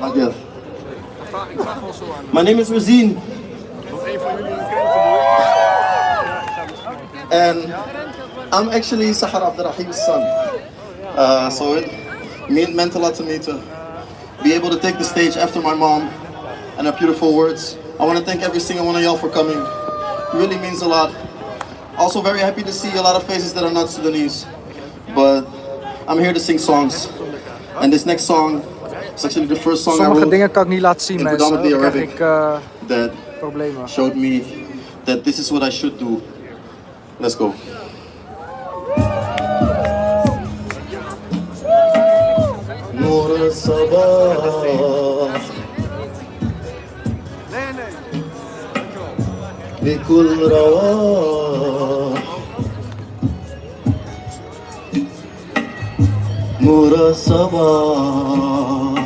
Agir. My name is Razine. And I'm actually Sahar Abdurrahim's son. So it meant a lot to me to be able to take the stage after my mom and her beautiful words. I want to thank every single one of y'all for coming. It really means a lot. Also very happy to see a lot of faces that are not Sudanese. But I'm here to sing songs. And this next song is actually the first song I Sommige wrote dingen kan ik niet laten zien, in mensen. Dan predominantly krijg Arabic ik that problemen. showed me that this is what I should do. Let's go. نور الصباح بكل رواح نور الصباح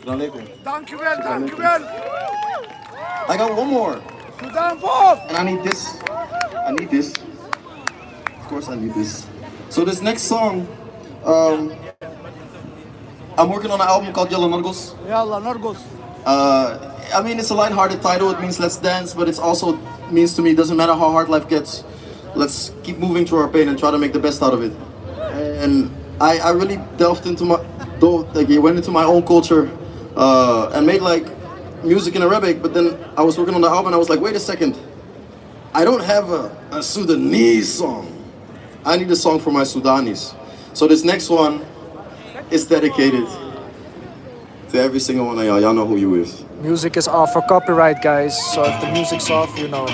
Dankjewel, dankjewel. I got one more. Sudan volk. And I need this. I need this. Of course I need this. So this next song, I'm working on an album called Yalla Nargos. Yalla, Nargos. I mean, it's a light-hearted title. It means let's dance, but it's also means to me, doesn't matter how hard life gets. Let's keep moving through our pain and try to make the best out of it. And I really went into my own culture and made like music in Arabic. But then I was working on the album and I was like, wait a second, I don't have a Sudanese song. I need a song for my Sudanese. So this next one is dedicated to every single one of y'all. Y'all know who you is. Music is off for copyright, guys. So if the music's off, you know.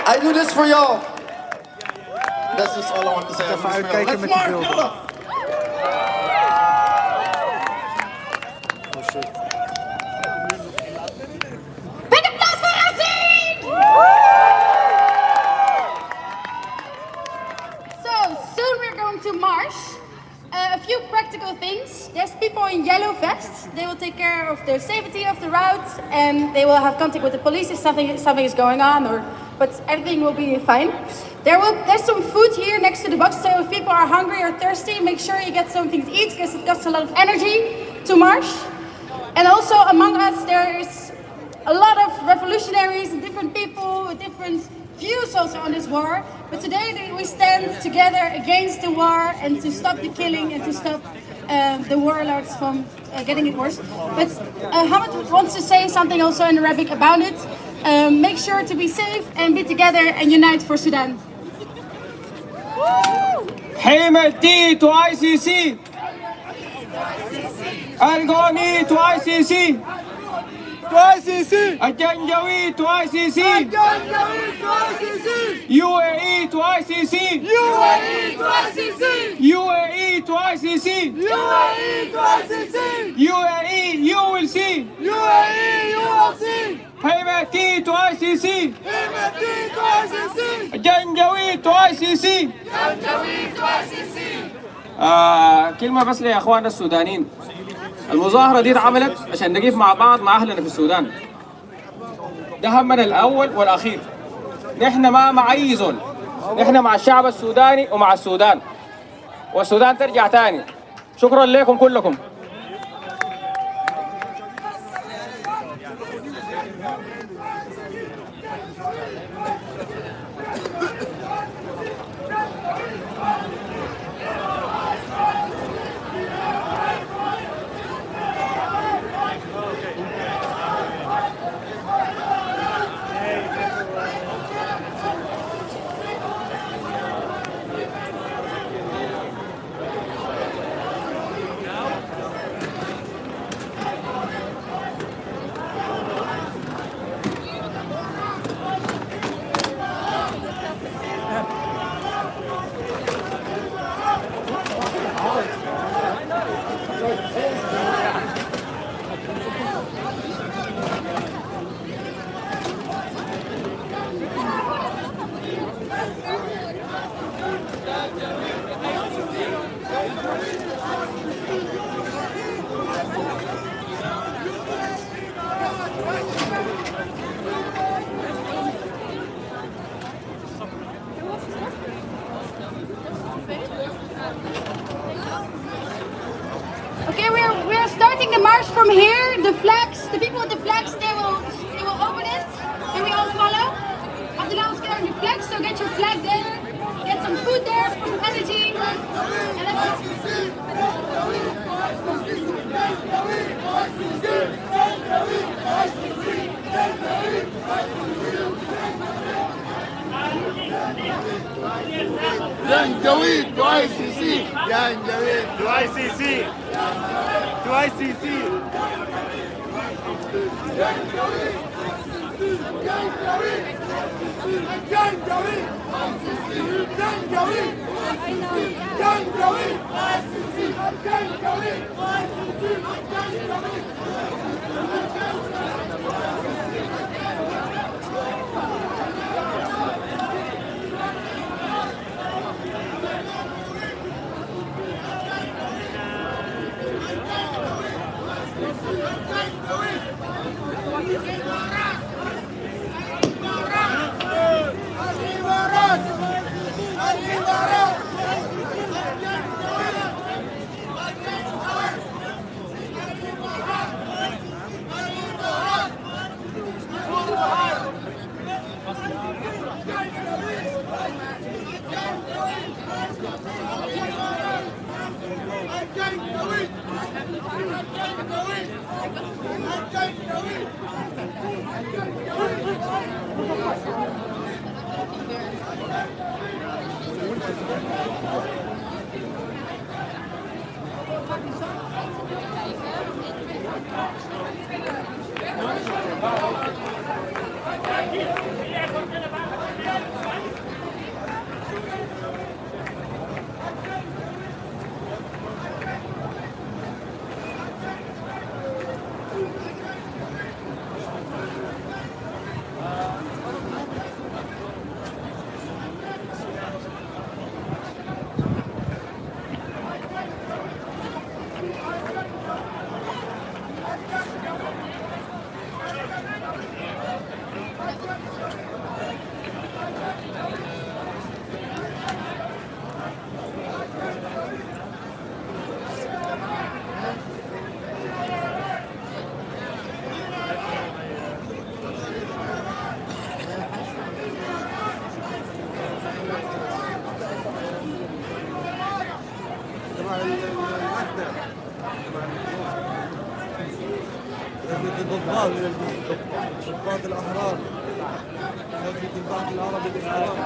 I do this for y'all. That's just all I want to say. Even uitkijken Let's met die march, beelden. Yoda! Oh shit. Big applause for Rashid! So, soon we're going to march. A few practical things. There's people in yellow vests. They will take care of the safety of the route and they will have contact with the police if something is going on, but everything will be fine. There's some food here next to the box, so if people are hungry or thirsty, make sure you get something to eat because it costs a lot of energy to march. And also among us there is a lot of revolutionaries and different people with different views also on this war. But today we stand together against the war and to stop the killing and to stop the warlords from getting it worse. But Hamad wants to say something also in Arabic about it. Make sure to be safe and be together and unite for Sudan. حمدتي to ICC. القوني to ICC. To ICC. الجنجوي to ICC. الجنجوي to ICC. UAE to ICC. UAE to ICC. UAE to ICC. UAE to ICC. UAE, you will see. UAE, you will see. حمدتي to ICC. حمدتي to ICC. الجنجوي to ICC. الجنجوي to ICC. كلمة بس لإخواننا السودانيين. المظاهرة دي اتعملت عشان نقف مع بعض مع أهلنا في السودان. ده همنا الأول والأخير. نحن ما مع أي زول. نحن مع الشعب السوداني ومع السودان. والسودان ترجع تاني. شكرا لكم كلكم. Okay, we're starting the march from here. The flags, the people with the flags, they will open it, and we all follow. Abdullah is carrying the flags, so get your flag there, get some food there for some energy, and Janjaweed to ICC. Janjaweed to ICC. To ICC. Janjaweed. Janjaweed. Janjaweed. Janjaweed. Janjaweed. ضباط الأحرار لجنة البحث العربي للإعلام.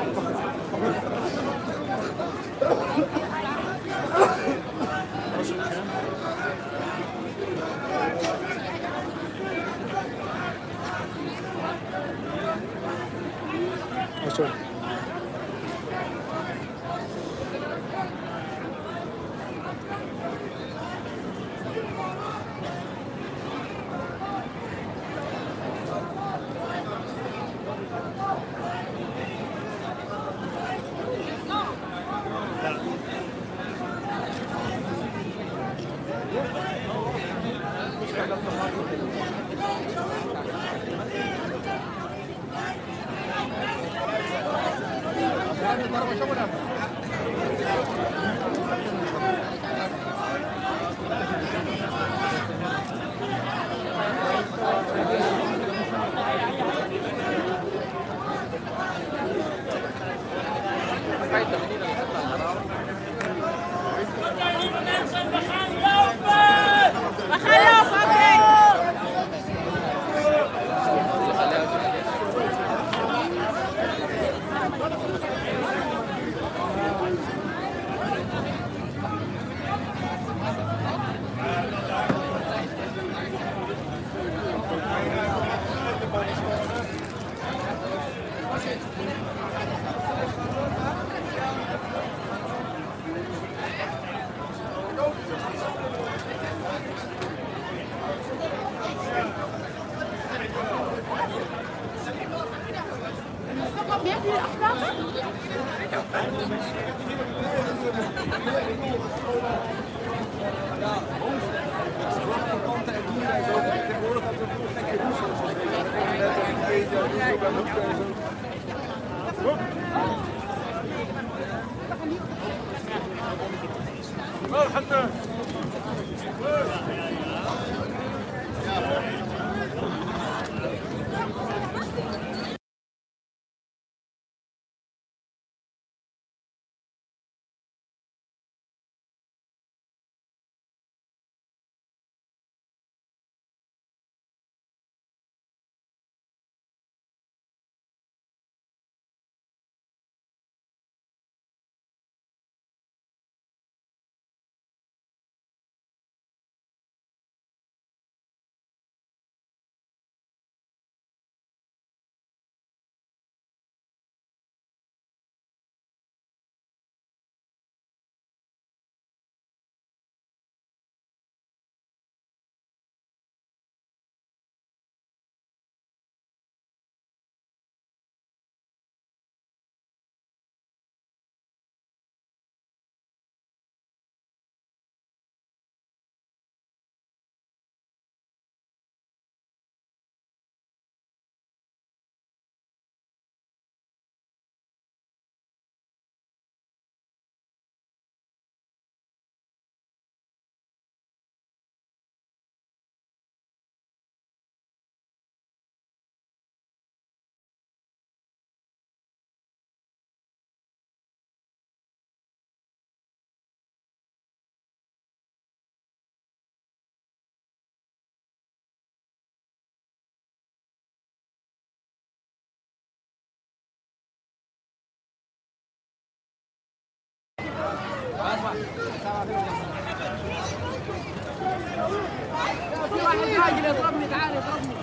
في واحد راجل يضربني، تعال يضربني.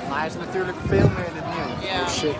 Maar hij is natuurlijk veel meer in het nieuws. Ja. Oh shit.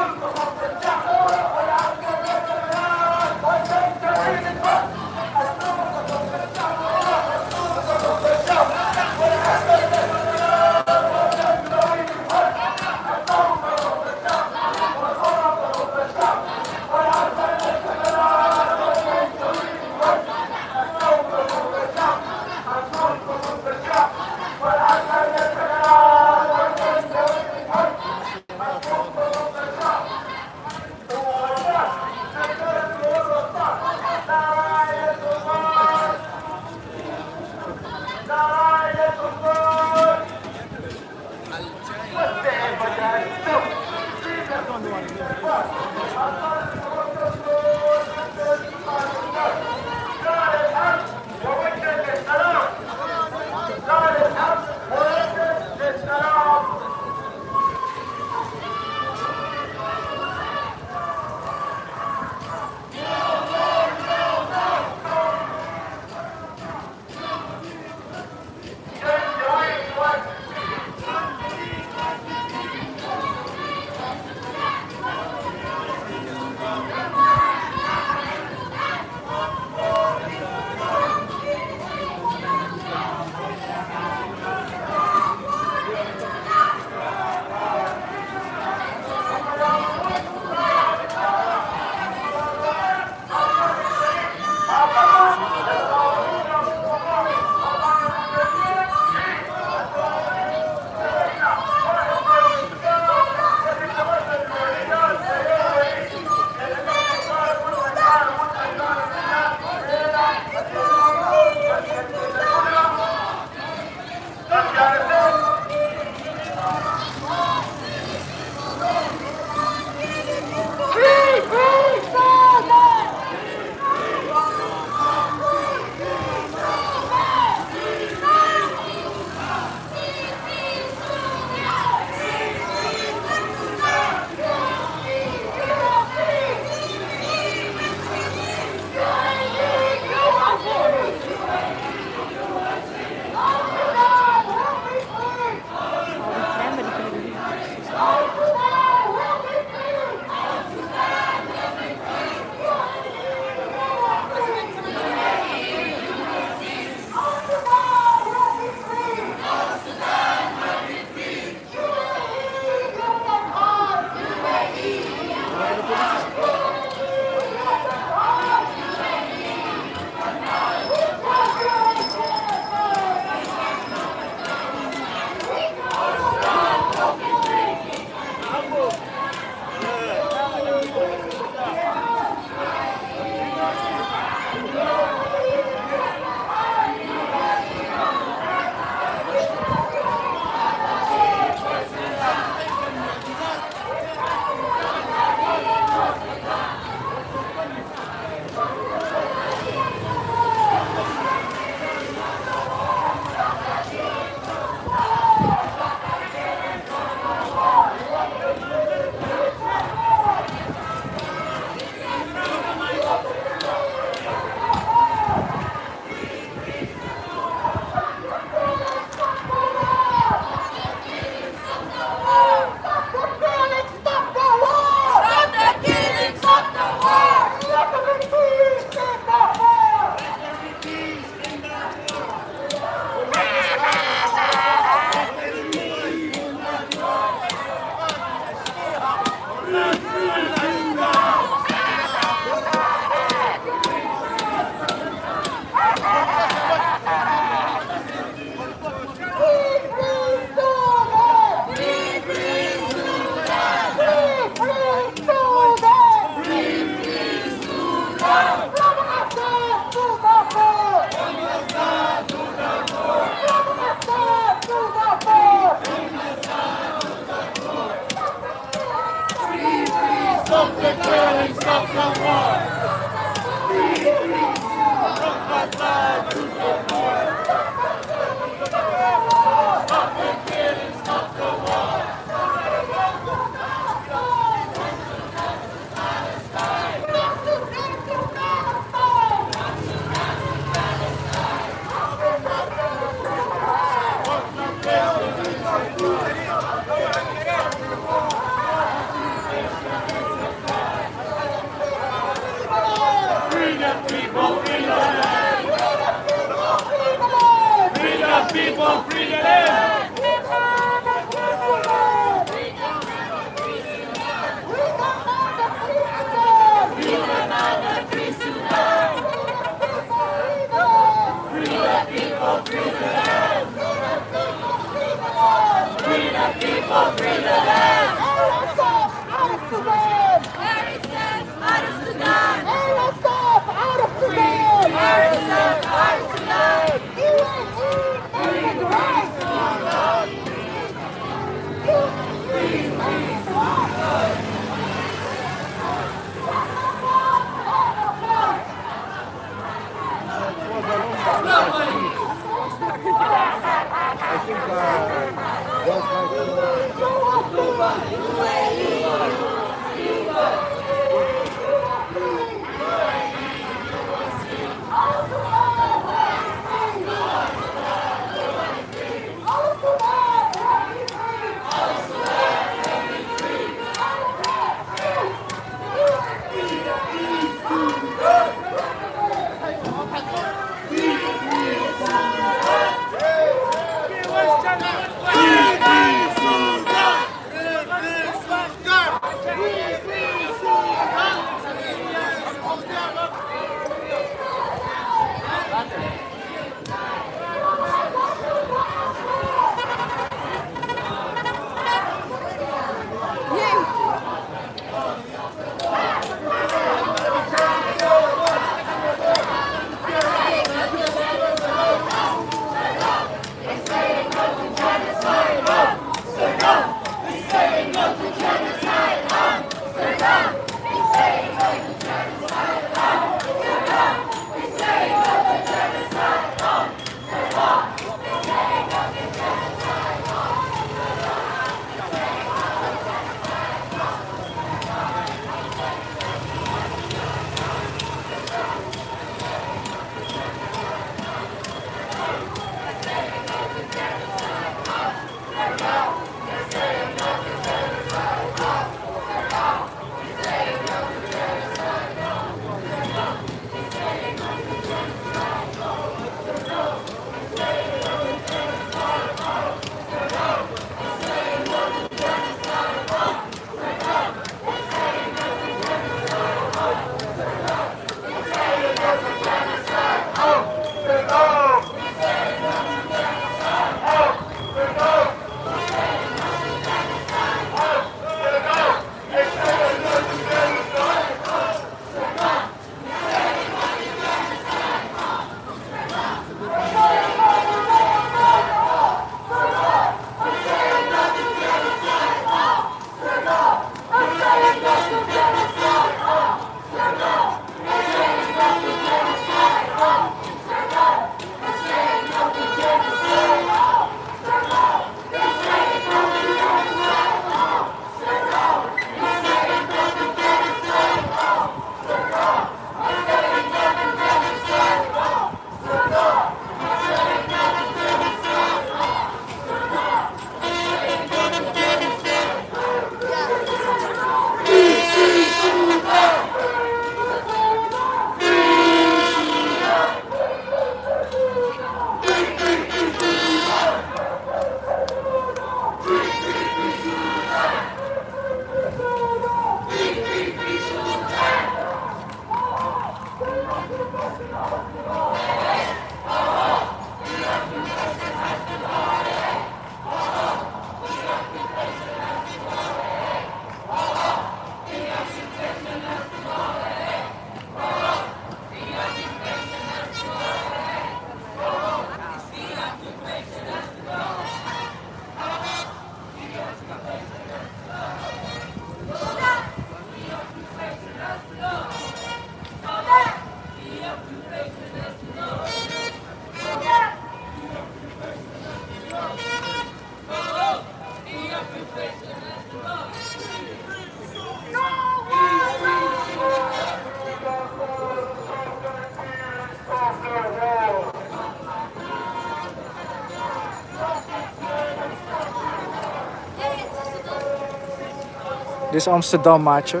Dit is Amsterdam, maatje.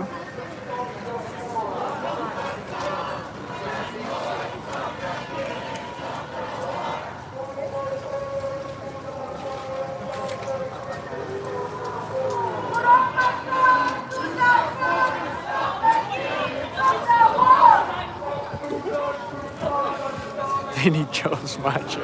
Niet Jones, maatje.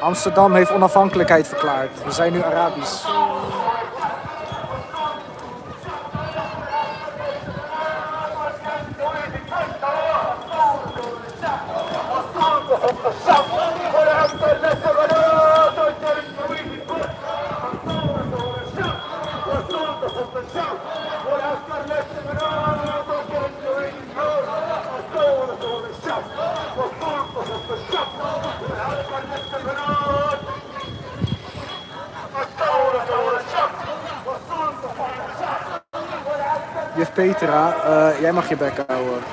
Amsterdam heeft onafhankelijkheid verklaard. We zijn nu Arabisch. Juf Petra, jij mag je bek houden.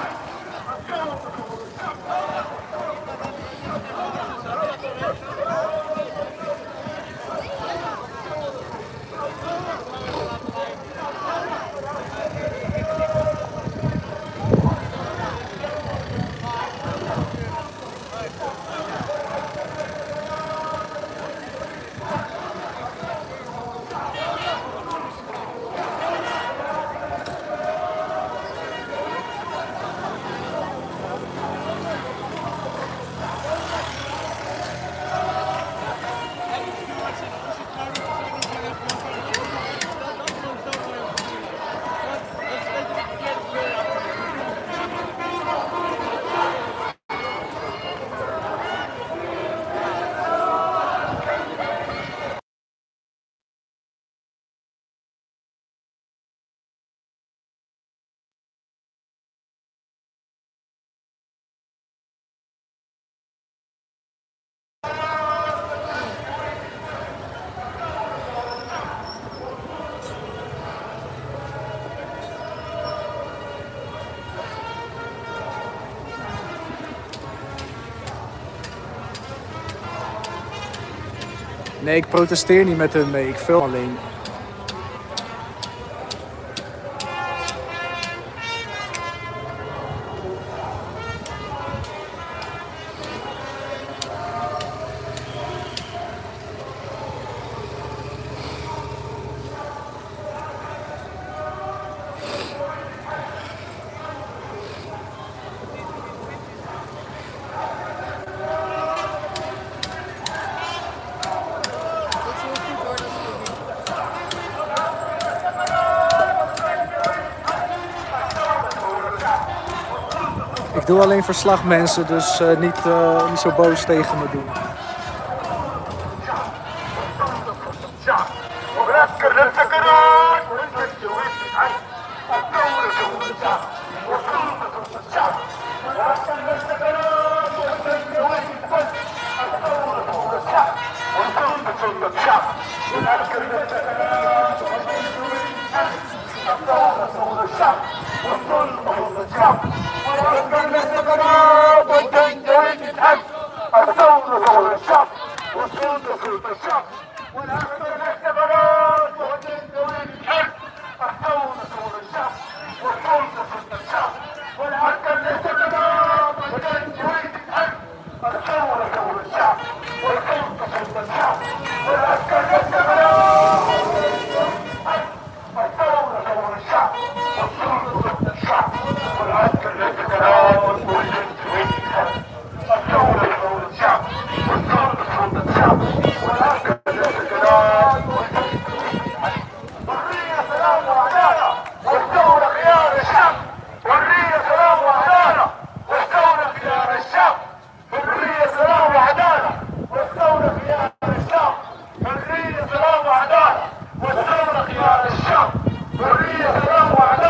Nee, ik protesteer niet met hun mee. Ik film alleen. Ik doe alleen verslag, mensen, dus niet zo boos tegen me doen. حرية سلام وعدالة والثورة خيار الشعب حرية سلام وعدالة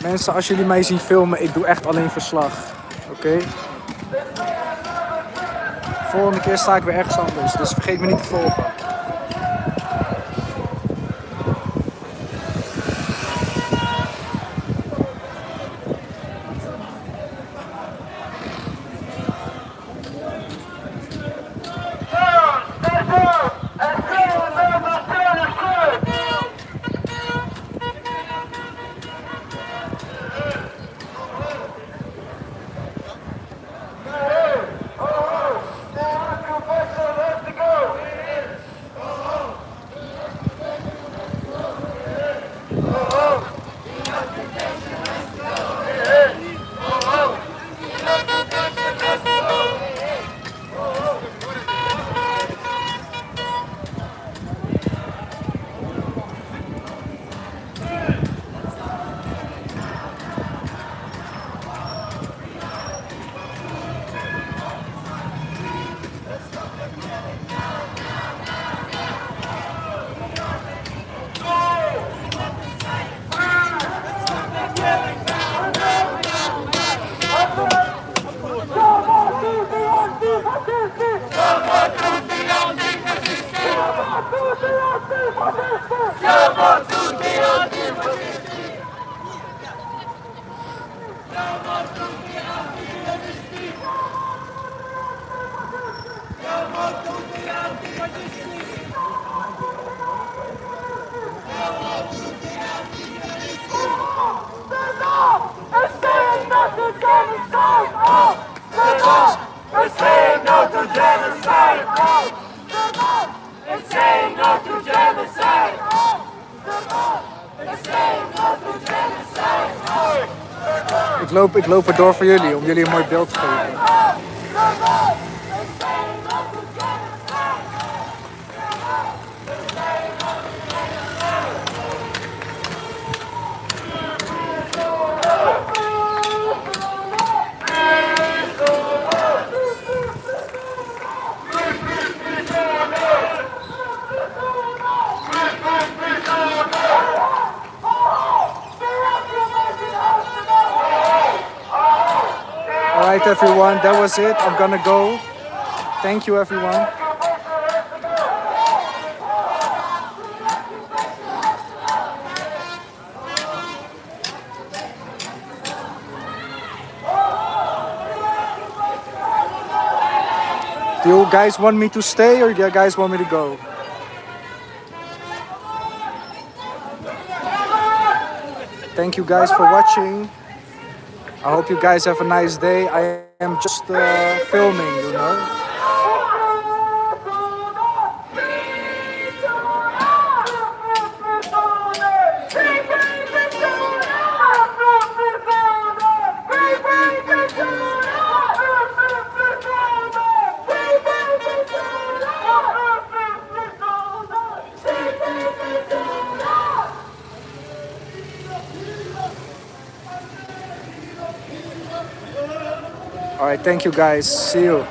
Mensen, als jullie mij zien filmen, ik doe echt alleen verslag. Oké? Volgende keer sta ik weer ergens anders, dus vergeet me niet te volgen. Ik loop er door voor jullie, om jullie een mooi beeld te geven. Alright everyone, that was it. I'm gonna go. Thank you everyone. Do you guys want me to stay or do you guys want me to go? Thank you guys for watching. I hope you guys have a nice day. I am just filming, you know. All right, thank you guys. See you.